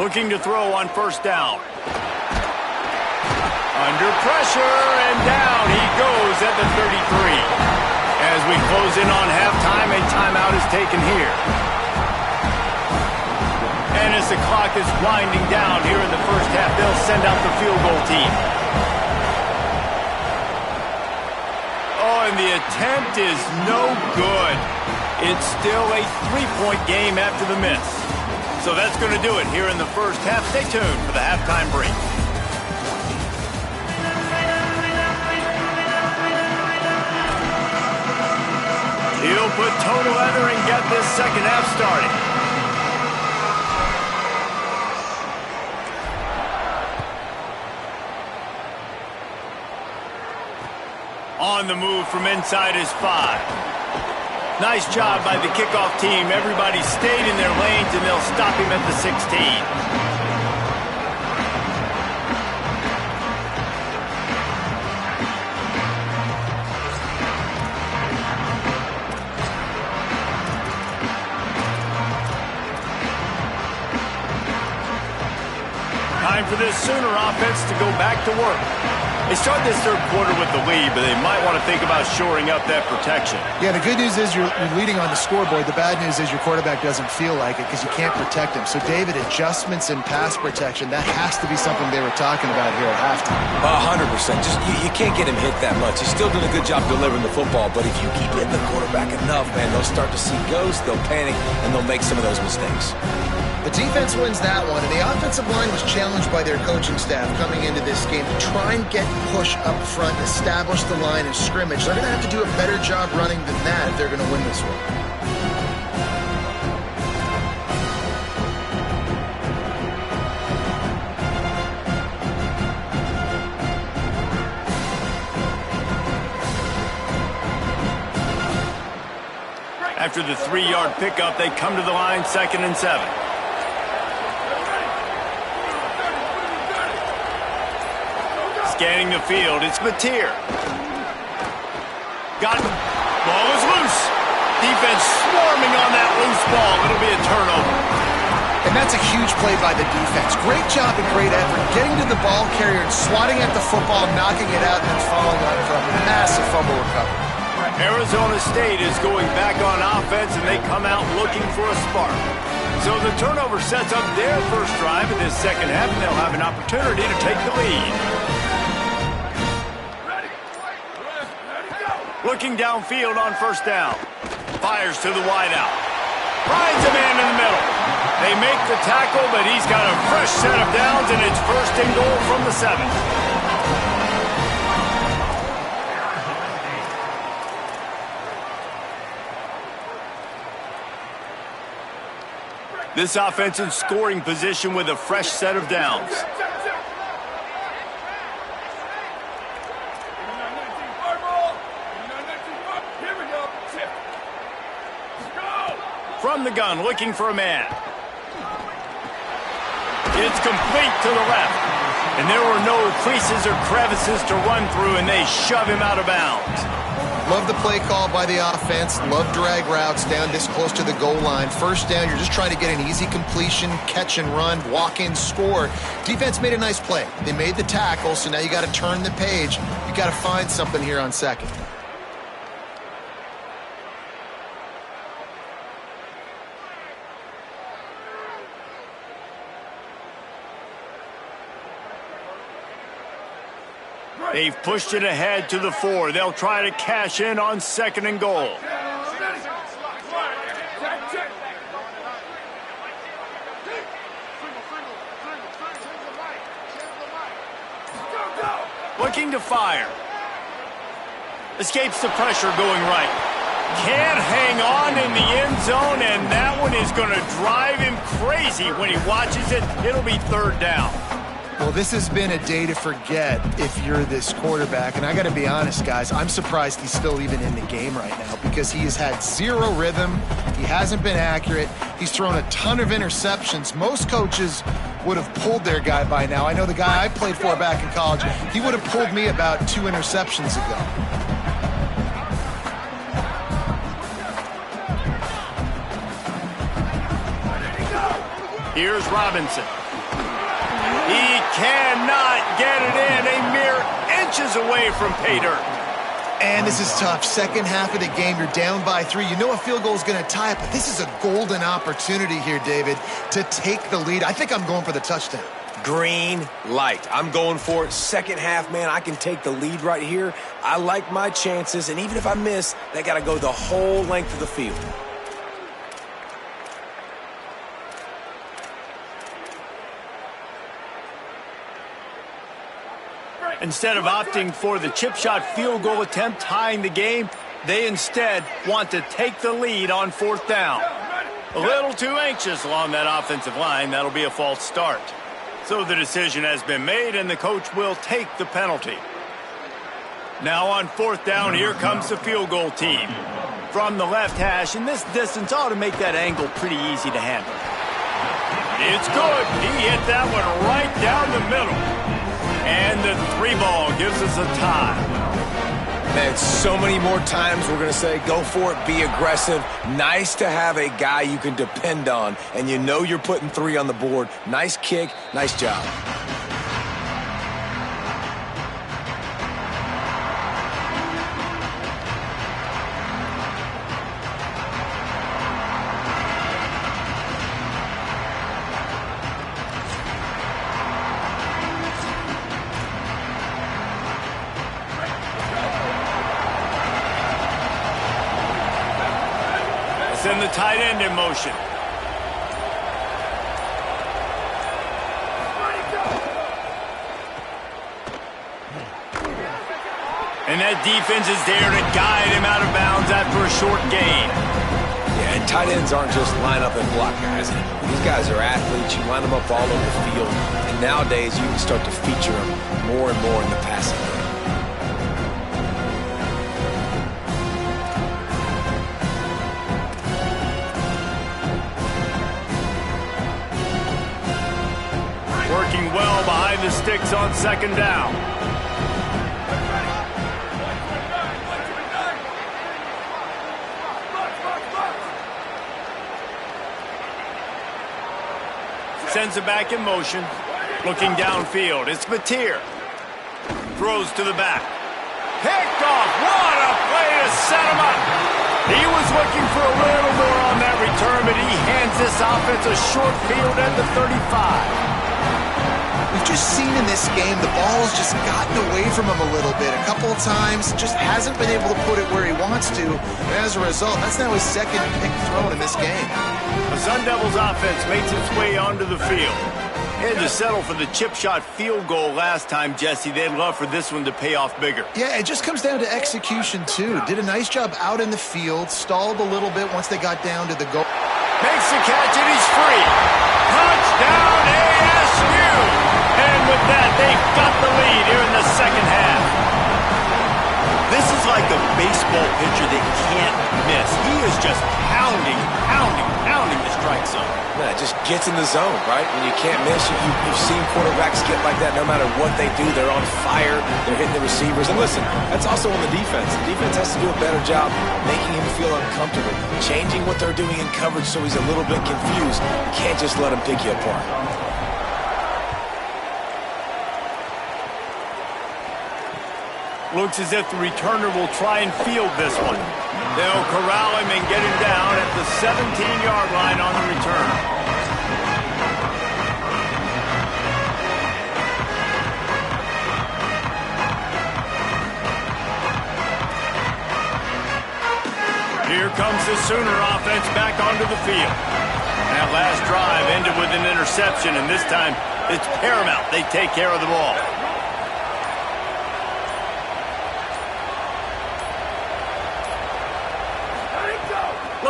Looking to throw on first down. Under pressure, and down he goes at the 33. As we close in on halftime, a timeout is taken here. And as the clock is winding down here in the first half, they'll send out the field goal team. Oh, and the attempt is no good. It's still a three-point game after the miss. So that's going to do it here in the first half. Stay tuned for the halftime break. He'll put toe to leather and get this second half started. On the move from inside his 5. Nice job by the kickoff team. Everybody stayed in their lanes, and they'll stop him at the 16. Time for this Sooner offense to go back to work. They start this third quarter with the lead, but they might want to think about shoring up that protection. Yeah, the good news is you're leading on the scoreboard. The bad news is your quarterback doesn't feel like it because you can't protect him. So, David, adjustments in pass protection, that has to be something they were talking about here at halftime. 100%. Just you can't get him hit that much. He's still doing a good job delivering the football, but if you keep hitting the quarterback enough, man, they'll start to see ghosts, they'll panic, and they'll make some of those mistakes. The defense wins that one, and the offensive line was challenged by their coaching staff coming into this game to try and get push up front, establish the line and scrimmage. They're going to have to do a better job running than that if they're going to win this one. After the 3-yard pickup, they come to the line, 2nd and 7. Scanning the field, it's Mateer. Got it. Ball is loose. Defense swarming on that loose ball. It'll be a turnover. And that's a huge play by the defense. Great job and great effort getting to the ball carrier and swatting at the football, knocking it out, and then following up for a massive fumble recovery. Arizona State is going back on offense, and they come out looking for a spark. So the turnover sets up their first drive in this second half, and they'll have an opportunity to take the lead. Looking downfield on first down. Fires to the wideout. Finds a man in the middle. They make the tackle, but he's got a fresh set of downs, and it's 1st and goal from the 7. This offense in scoring position with a fresh set of downs. From the gun, looking for a man. It's complete to the left. And there were no creases or crevices to run through, and they shove him out of bounds. Love the play call by the offense. Love drag routes down this close to the goal line. First down, you're just trying to get an easy completion, catch and run, walk in, score. Defense made a nice play. They made the tackle, so now you got to turn the page. You got to find something here on second. They've pushed it ahead to the 4. They'll try to cash in on 2nd and goal. Looking to fire. Escapes the pressure going right. Can't hang on in the end zone, and that one is going to drive him crazy when he watches it. It'll be third down. Well, this has been a day to forget if you're this quarterback. And I got to be honest, guys, I'm surprised he's still even in the game right now because he has had zero rhythm. He hasn't been accurate. He's thrown a ton of interceptions. Most coaches would have pulled their guy by now. I know the guy I played for back in college, he would have pulled me about 2 interceptions ago. Here's Robinson. He cannot get it in. A mere inches away from pay dirt. And this is tough. Second half of the game, you're down by 3. You know a field goal is going to tie it, but this is a golden opportunity here, David, to take the lead. I think I'm going for the touchdown. Green light. I'm going for it. Second half, man, I can take the lead right here. I like my chances, and even if I miss, they got to go the whole length of the field. Instead of opting for the chip shot field goal attempt tying the game, they instead want to take the lead on fourth down. A little too anxious along that offensive line. That'll be a false start. So the decision has been made, and the coach will take the penalty. Now on fourth down, here comes the field goal team. From the left hash, and this distance ought to make that angle pretty easy to handle. It's good. He hit that one right down the middle. And the 3 ball gives us a tie. Man, so many more times we're going to say, go for it, be aggressive. Nice to have a guy you can depend on, and you know you're putting 3 on the board. Nice kick, nice job. Send the tight end in motion. And that defense is there to guide him out of bounds after a short gain. Yeah, and tight ends aren't just line up and block guys. These guys are athletes. You line them up all over the field. And nowadays, you can start to feature them more and more in the passing game. Working well behind the sticks on second down. Sends it back in motion. Looking downfield. It's Mateer. Throws to the back. Picked off. What a play to set him up. He was looking for a little more on that return, but he hands this offense a short field at the 35. We've just seen in this game the ball's just gotten away from him a little bit. A couple of times, just hasn't been able to put it where he wants to. And as a result, that's now his second pick thrown in this game. The Sun Devils offense makes its way onto the field. They had to settle for the chip shot field goal last time, Jesse. They'd love for this one to pay off bigger. Yeah, it just comes down to execution, too. Did a nice job out in the field, stalled a little bit once they got down to the goal. Makes the catch, and he's free. Touchdown, ASU! And with that, they've got the lead here in the second half. This is like a baseball pitcher that can't miss. He is just pounding the strike zone. Yeah, it just gets in the zone, right? When you can't miss, you've seen quarterbacks get like that no matter what they do. They're on fire. They're hitting the receivers. And listen, that's also on the defense. The defense has to do a better job making him feel uncomfortable, changing what they're doing in coverage so he's a little bit confused. You can't just let him pick you apart. Looks as if the returner will try and field this one. They'll corral him and get him down at the 17-yard line on the return. Here comes the Sooner offense back onto the field. That last drive ended with an interception, and this time it's paramount they take care of the ball.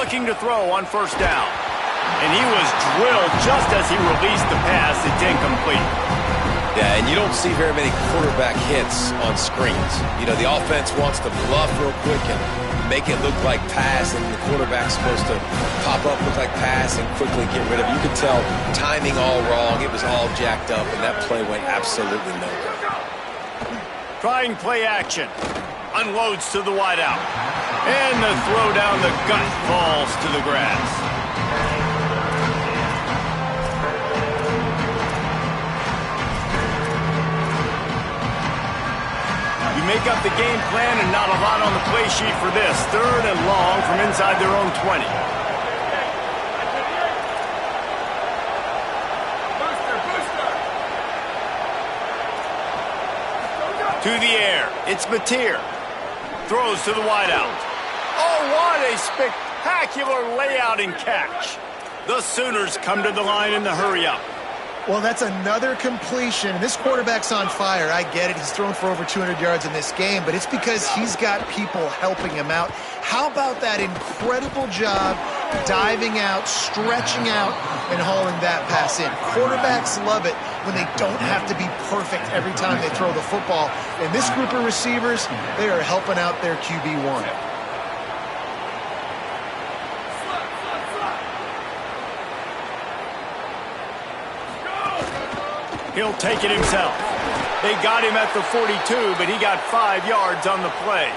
looking to throw on first down. And he was drilled just as he released the pass. It's incomplete. Yeah, and you don't see very many quarterback hits on screens. You know, the offense wants to bluff real quick and make it look like pass, and the quarterback's supposed to pop up, look like pass, and quickly get rid of it. You could tell timing all wrong. It was all jacked up, and that play went absolutely nowhere. Trying play action. Unloads to the wideout. And the throw down the gut falls to the grass. You make up the game plan and not a lot on the play sheet for this. 3rd and long from inside their own 20. To the air. It's Mateer. Throws to the wideout. Oh, what a spectacular layout and catch. The Sooners come to the line in the hurry-up. Well, that's another completion. This quarterback's on fire. I get it. He's thrown for over 200 yards in this game, but it's because he's got people helping him out. How about that incredible job diving out, stretching out, and hauling that pass in? Quarterbacks love it when they don't have to be perfect every time they throw the football. And this group of receivers, they are helping out their QB1. He'll take it himself. They got him at the 42, but he got 5 yards on the play.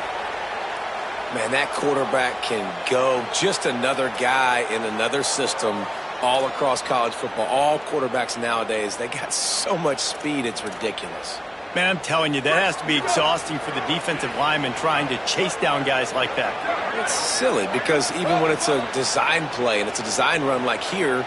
Man, that quarterback can go. Just another guy in another system all across college football. All quarterbacks nowadays, they got so much speed, it's ridiculous. Man, I'm telling you, that has to be exhausting for the defensive lineman trying to chase down guys like that. It's silly because even when it's a design play and it's a design run like here,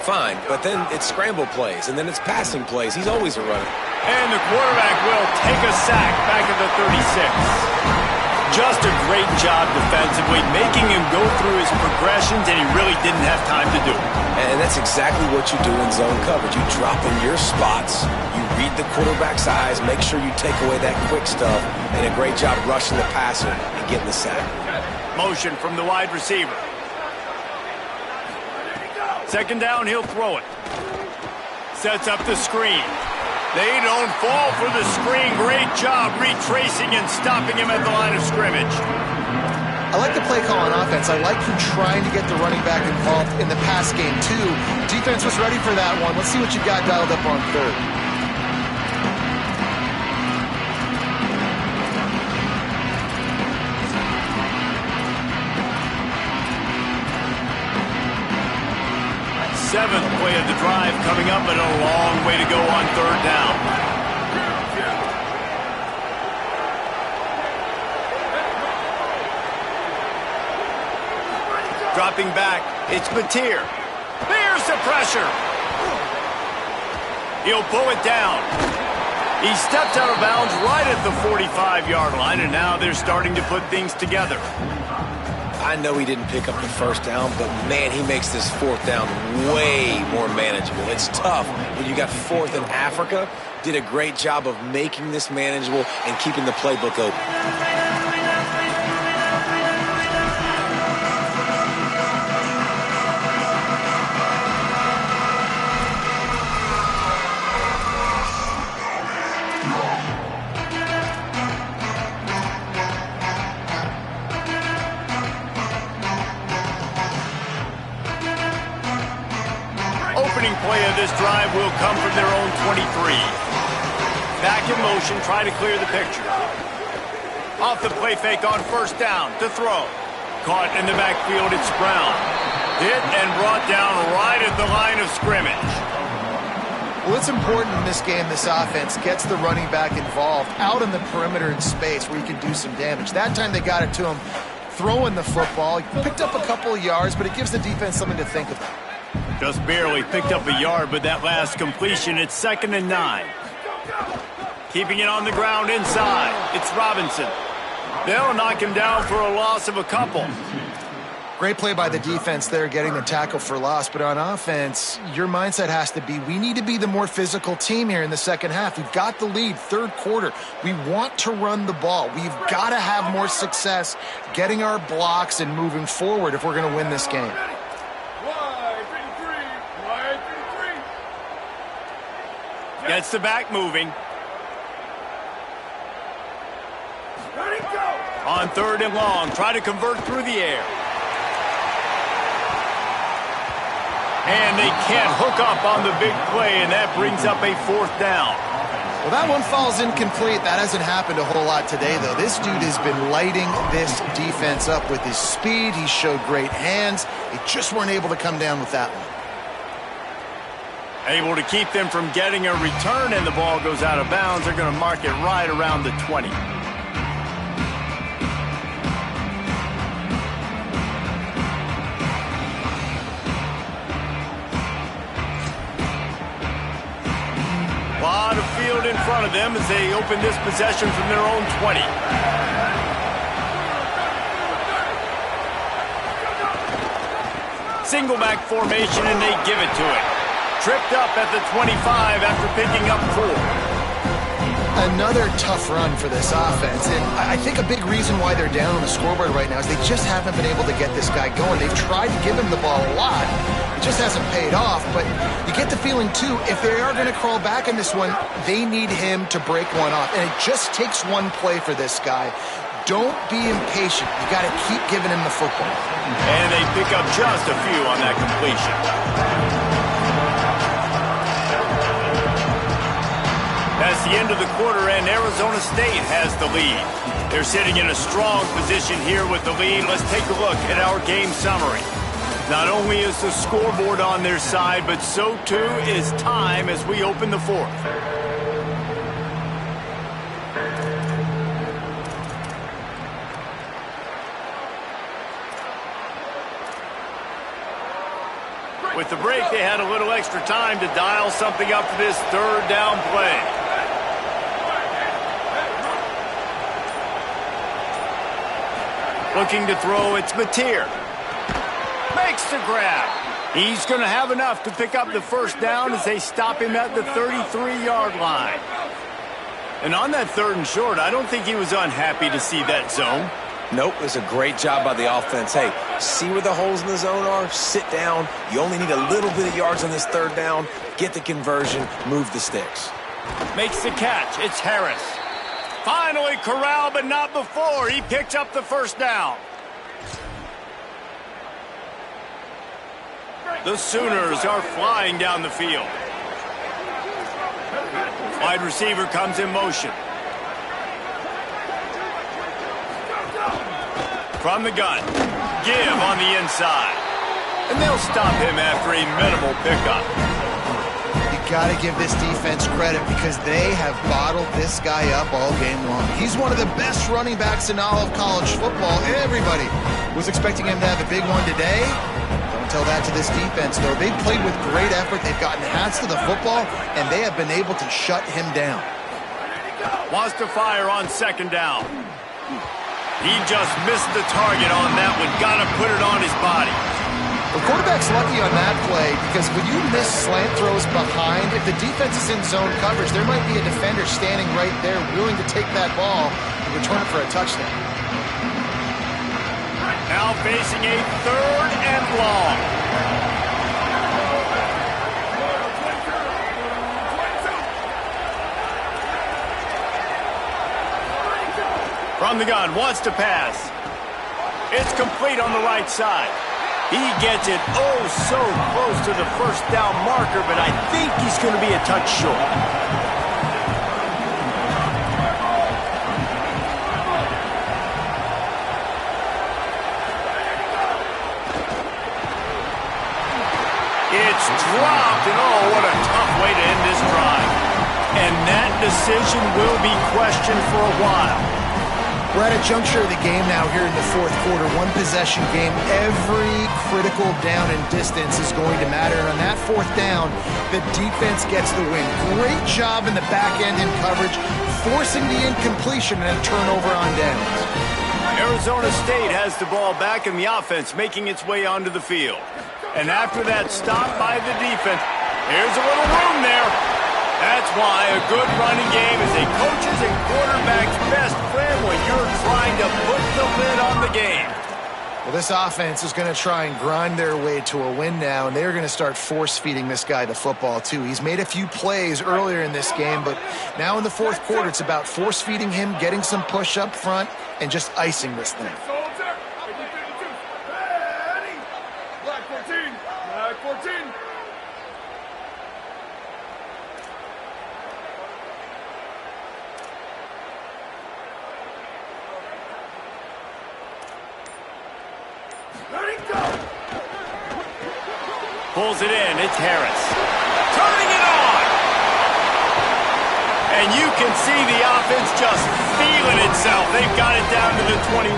fine, but then it's scramble plays, and then it's passing plays. He's always a runner. And the quarterback will take a sack back at the 36. Just a great job defensively, making him go through his progressions, and he really didn't have time to do it. And that's exactly what you do in zone coverage. You drop in your spots, you read the quarterback's eyes, make sure you take away that quick stuff, and a great job rushing the passer and getting the sack. Motion from the wide receiver. 2nd down, he'll throw it. Sets up the screen. They don't fall for the screen. Great job retracing and stopping him at the line of scrimmage. I like the play call on offense. I like him trying to get the running back involved in the pass game, too. Defense was ready for that one. Let's see what you got dialed up on 3rd. Seventh play of the drive coming up, but a long way to go on 3rd down. Dropping back, it's Mateer. There's the pressure. He'll pull it down. He stepped out of bounds right at the 45-yard line, and now they're starting to put things together. I know he didn't pick up the 1st down, but, man, he makes this 4th down way more manageable. It's tough when you got 4th in Africa. Did a great job of making this manageable and keeping the playbook open. Play of this drive will come from their own 23. Back in motion, try to clear the picture. Off the play fake on 1st down to throw. Caught in the backfield, it's Brown. Hit and brought down right at the line of scrimmage. Well, it's important in this game, this offense gets the running back involved out in the perimeter in space where he can do some damage. That time they got it to him throwing the football. He picked up a couple of yards, but it gives the defense something to think about. Just barely picked up a yard, but that last completion, it's 2nd and 9. Keeping it on the ground inside. It's Robinson. They'll knock him down for a loss of a couple. Great play by the defense there, getting the tackle for loss. But on offense, your mindset has to be, we need to be the more physical team here in the second half. We've got the lead, third quarter. We want to run the ball. We've got to have more success getting our blocks and moving forward if we're going to win this game. Gets the back moving. On third and long, try to convert through the air. And they can't hook up on the big play, and that brings up a fourth down. Well, that one falls incomplete. That hasn't happened a whole lot today, though. This dude has been lighting this defense up with his speed. He showed great hands. They just weren't able to come down with that one. Able to keep them from getting a return, and the ball goes out of bounds. They're going to mark it right around the 20. Lot of field in front of them as they open this possession from their own 20. Single back formation, and they give it to it. Tripped up at the 25 after picking up 4. Another tough run for this offense, and I think a big reason why they're down on the scoreboard right now is they just haven't been able to get this guy going. They've tried to give him the ball a lot. It just hasn't paid off, but you get the feeling, too, if they are going to crawl back in this one, they need him to break one off, and it just takes one play for this guy. Don't be impatient. You got to keep giving him the football. And they pick up just a few on that completion. That's the end of the quarter, and Arizona State has the lead. They're sitting in a strong position here with the lead. Let's take a look at our game summary. Not only is the scoreboard on their side, but so too is time as we open the fourth. With the break, they had a little extra time to dial something up for this third down play. Looking to throw, it's Mateer. Makes the grab. He's going to have enough to pick up the first down as they stop him at the 33-yard line. And on that third and short, I don't think he was unhappy to see that zone. Nope, it's a great job by the offense. Hey, see where the holes in the zone are, sit down. You only need a little bit of yards on this third down. Get the conversion, move the sticks. Makes the catch. It's Harris. Finally corralled, but not before. He picks up the first down. The Sooners are flying down the field. Wide receiver comes in motion. From the gun. Give on the inside. And they'll stop him after a minimal pickup. Got to give this defense credit because they have bottled this guy up all game long. He's one of the best running backs in all of college football. Everybody was expecting him to have a big one today. Don't tell that to this defense, though. They've played with great effort. They've gotten hands to the football, and they have been able to shut him down. Wants to fire on second down. He just missed the target on that one. Got to put it on his body. The quarterback's lucky on that play because when you miss slant throws behind, if the defense is in zone coverage, there might be a defender standing right there willing to take that ball and return it for a touchdown. Now facing a third and long. From the gun, wants to pass. It's complete on the right side. He gets it oh so close to the first down marker, but I think he's going to be a touch short. It's dropped, and oh, what a tough way to end this drive. And that decision will be questioned for a while. We're at a juncture of the game now here in the fourth quarter. One possession game. Every critical down and distance is going to matter. And on that fourth down, the defense gets the win. Great job in the back end in coverage, forcing the incompletion and a turnover on downs. Arizona State has the ball back in the offense, making its way onto the field. And after that stop by the defense, there's a little room there. That's why a good running game is a coach's and quarterback's best friend when you're trying to put the lid on the game. Well, this offense is going to try and grind their way to a win now, and they're going to start force-feeding this guy the football, too. He's made a few plays earlier in this game, but now in the fourth quarter, it's about force-feeding him, getting some push up front, and just icing this thing. Black 14. Black 14. Pulls it in. It's Harris. Turning it on. And you can see the offense just feeling itself. They've got it down to the 21.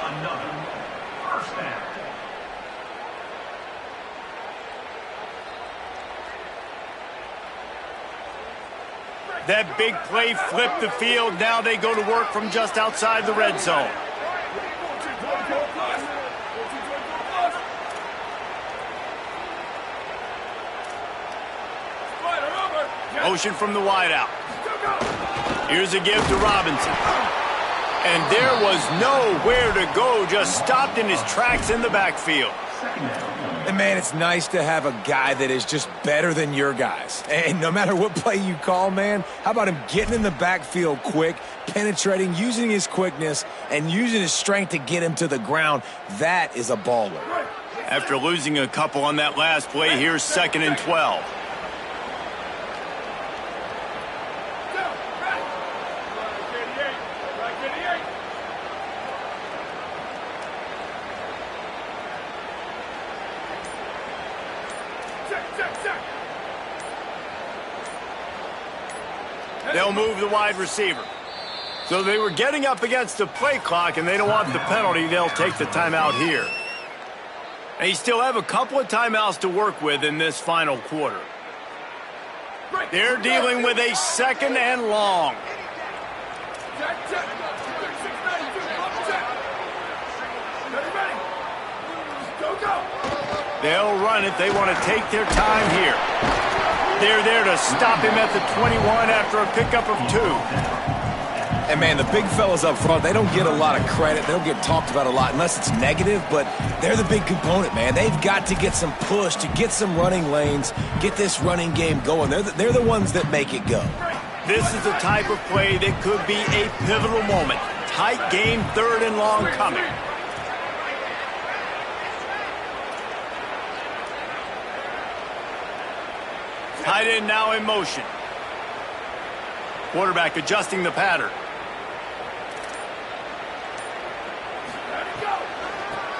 Another first down. That big play flipped the field. Now they go to work from just outside the red zone. Motion from the wideout. Here's a give to Robinson. And there was nowhere to go, just stopped in his tracks in the backfield. And, man, it's nice to have a guy that is just better than your guys. And no matter what play you call, man, how about him getting in the backfield quick, penetrating, using his quickness, and using his strength to get him to the ground? That is a baller. After losing a couple on that last play, here's 2nd and 12. They'll move the wide receiver. So they were getting up against the play clock, and they don't want the penalty. They'll take the timeout here. They still have a couple of timeouts to work with in this final quarter. They're dealing with a 2nd and long. They'll run it. They want to take their time here. They're there to stop him at the 21 after a pickup of 2. And, man, the big fellas up front, they don't get a lot of credit. They don't get talked about a lot unless it's negative, but they're the big component, man. They've got to get some push, to get some running lanes, get this running game going. They're the ones that make it go. This is the type of play that could be a pivotal moment. Tight game, 3rd and long coming. Tight end now in motion. Quarterback adjusting the pattern.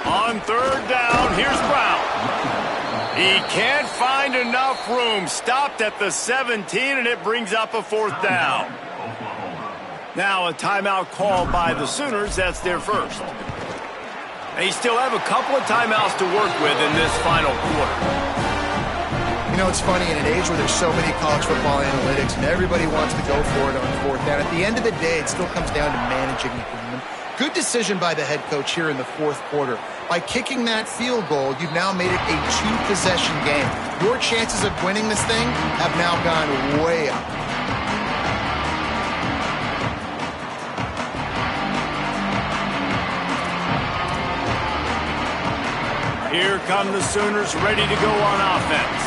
On 3rd down, here's Brown. He can't find enough room. Stopped at the 17, and it brings up a 4th down. Now a timeout called by the Sooners. That's their first. They still have a couple of timeouts to work with in this final quarter. You know, it's funny, in an age where there's so many college football analytics and everybody wants to go for it on 4th down, at the end of the day, it still comes down to managing the game. Good decision by the head coach here in the 4th quarter. By kicking that field goal, you've now made it a 2-possession game. Your chances of winning this thing have now gone way up. Here come the Sooners ready to go on offense.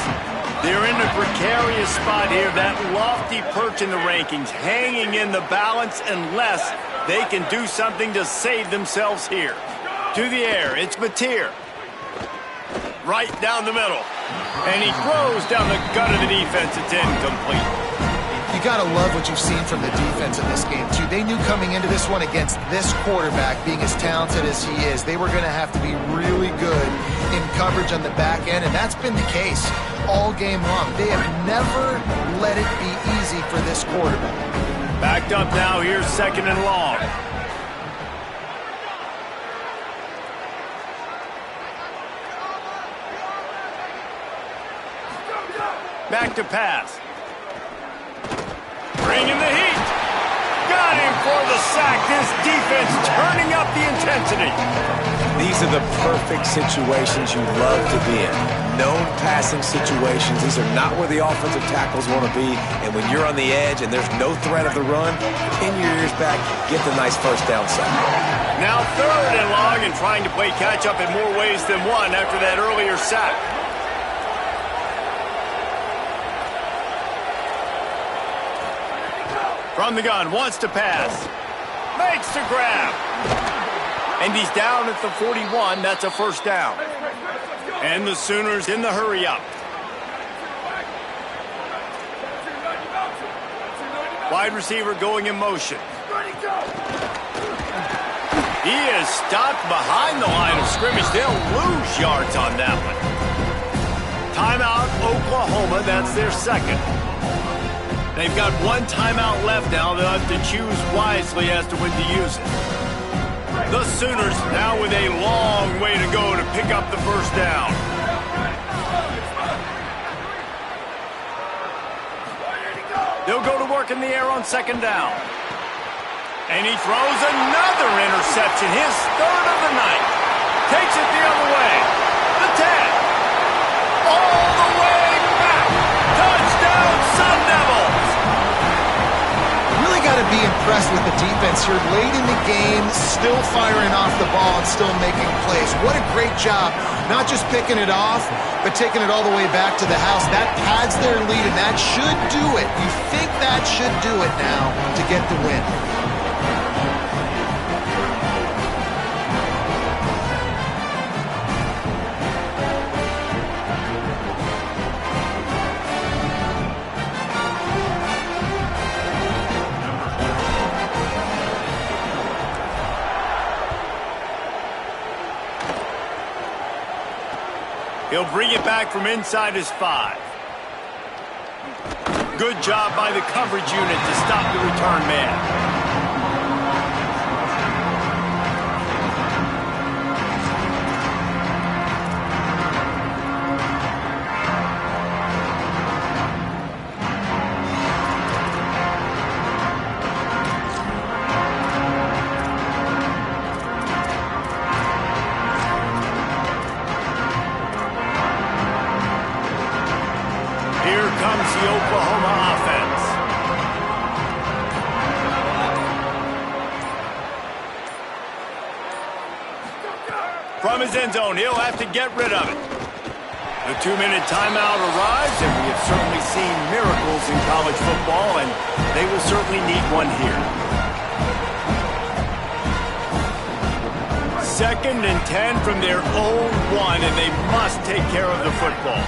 They're in a precarious spot here, that lofty perch in the rankings, hanging in the balance unless they can do something to save themselves here. To the air, it's Mateer. Right down the middle. And he throws down the gut of the defense. It's incomplete. You got to love what you've seen from the defense in this game, too. They knew coming into this one against this quarterback, being as talented as he is, they were going to have to be really good in coverage on the back end, and that's been the case all game long. They have never let it be easy for this quarterback. Backed up now, here's 2nd and long. Back to pass. Bringing the heat. Got for the sack. This defense turning up the intensity. These are the perfect situations you love to be in. Known passing situations. These are not where the offensive tackles want to be. And when you're on the edge and there's no threat of the run, pin your ears back, get the nice first down sack. Now 3rd and long and trying to play catch-up in more ways than one after that earlier sack. From the gun, wants to pass. Makes the grab. And he's down at the 41. That's a first down. And the Sooners in the hurry-up. Wide receiver going in motion. He is stopped behind the line of scrimmage. They'll lose yards on that one. Timeout, Oklahoma. That's their second. They've got one timeout left now. They'll have to choose wisely as to when to use it. The Sooners now with a long way to go to pick up the first down. They'll go to work in the air on second down. And he throws another interception, his 3rd of the night. Takes it the other way. The 10. All the way back. Touchdown, Sun Devils. Really got to be impressed with the defense here. Late in the game, still firing off the ball and still making plays. What a great job. Not just picking it off, but taking it all the way back to the house. That pads their lead, and that should do it. You think that should do it now to get the win. He'll bring it back from inside his 5. Good job by the coverage unit to stop the return man. Oklahoma offense. From his end zone, he'll have to get rid of it. The 2-minute timeout arrives, and we have certainly seen miracles in college football, and they will certainly need one here. 2nd and 10 from their own 1, and they must take care of the football.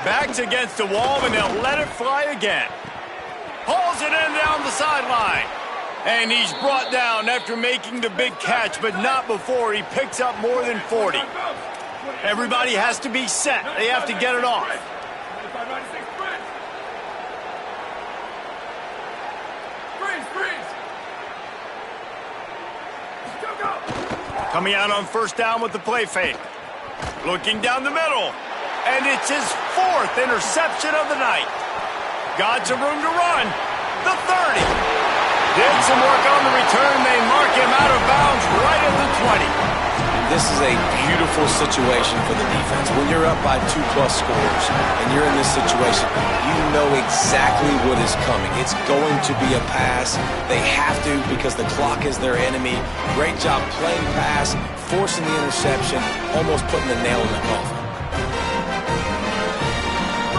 Backs against the wall, and they'll let it fly again. Hauls it in down the sideline. And he's brought down after making the big catch, but not before he picks up more than 40. Everybody has to be set. They have to get it off. Coming out on first down with the play fake. Looking down the middle. And it's his 4th interception of the night. Got some room to run. The 30. Did some work on the return. They mark him out of bounds right at the 20. This is a beautiful situation for the defense. When you're up by 2+ scores and you're in this situation, you know exactly what is coming. It's going to be a pass. They have to because the clock is their enemy. Great job playing pass, forcing the interception, almost putting the nail in the coffin.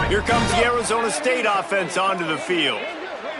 Here comes the Arizona State offense onto the field.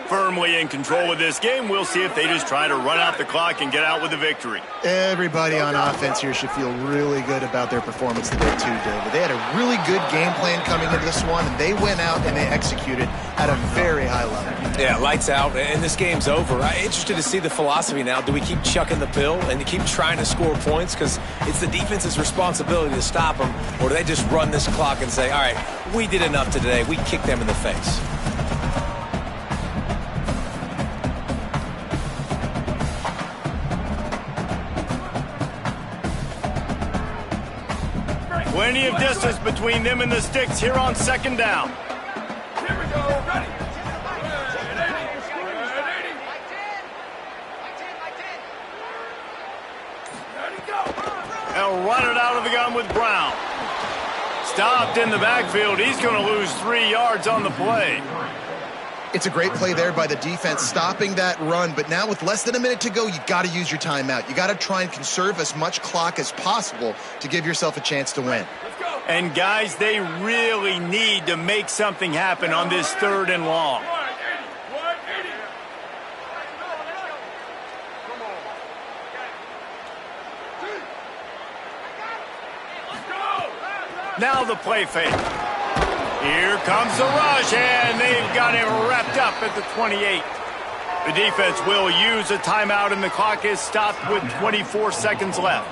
Firmly in control of this game. We'll see if they just try to run out the clock and get out with a victory. Everybody on offense here should feel really good about their performance today too, David. They had a really good game plan coming into this one, and they went out and they executed at a very high level. Yeah, lights out, and this game's over. I'm interested to see the philosophy now. Do we keep chucking the pill and keep trying to score points because it's the defense's responsibility to stop them, or do they just run this clock and say, all right, we did enough today. We kicked them in the face. Plenty of distance between them and the sticks here on second down. Here we go. Ready. They'll run it out of the gun with Brown. Stopped in the backfield. He's going to lose 3 yards on the play. It's a great play there by the defense, stopping that run. But now with less than a minute to go, you got to use your timeout. You got to try and conserve as much clock as possible to give yourself a chance to win. And guys, they really need to make something happen on this 3rd and long. Now the play fake. Here comes the rush, and they've got him wrapped up at the 28. The defense will use a timeout, and the clock is stopped with 24 seconds left.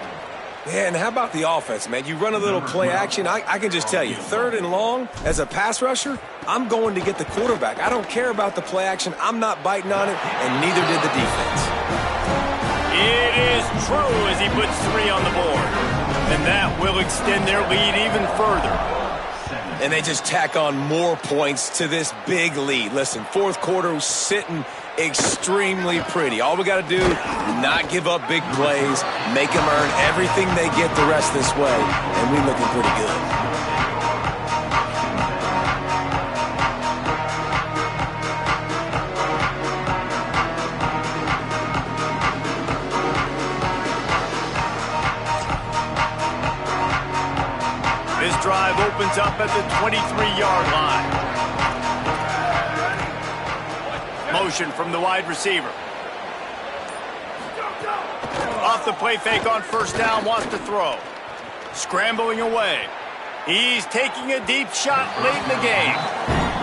Yeah, and how about the offense, man? You run a little play action. I can just tell you, 3rd and long, as a pass rusher, I'm going to get the quarterback. I don't care about the play action. I'm not biting on it, and neither did the defense. It is true as he puts 3 on the board. And that will extend their lead even further. And they just tack on more points to this big lead. Listen, 4th quarter was sitting extremely pretty. All we got to do, not give up big plays, make them earn everything they get the rest this way, and we're looking pretty good. Drive opens up at the 23-yard line. Motion from the wide receiver. Off the play fake on 1st down, wants to throw. Scrambling away. He's taking a deep shot late in the game.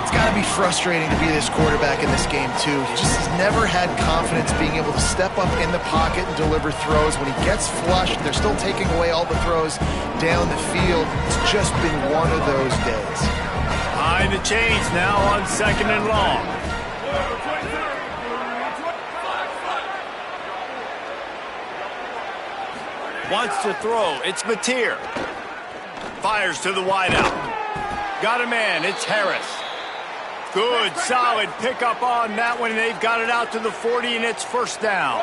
It's got to be frustrating to be this quarterback in this game, too. He just has never had confidence being able to step up in the pocket and deliver throws. When he gets flushed, they're still taking away all the throws down the field. It's just been one of those days. Behind the chains now on 2nd and long. Wants to throw. It's Mateer. Fires to the wideout. Got a man. It's Harris. Good, solid pickup on that one. They've got it out to the 40, and it's 1st down.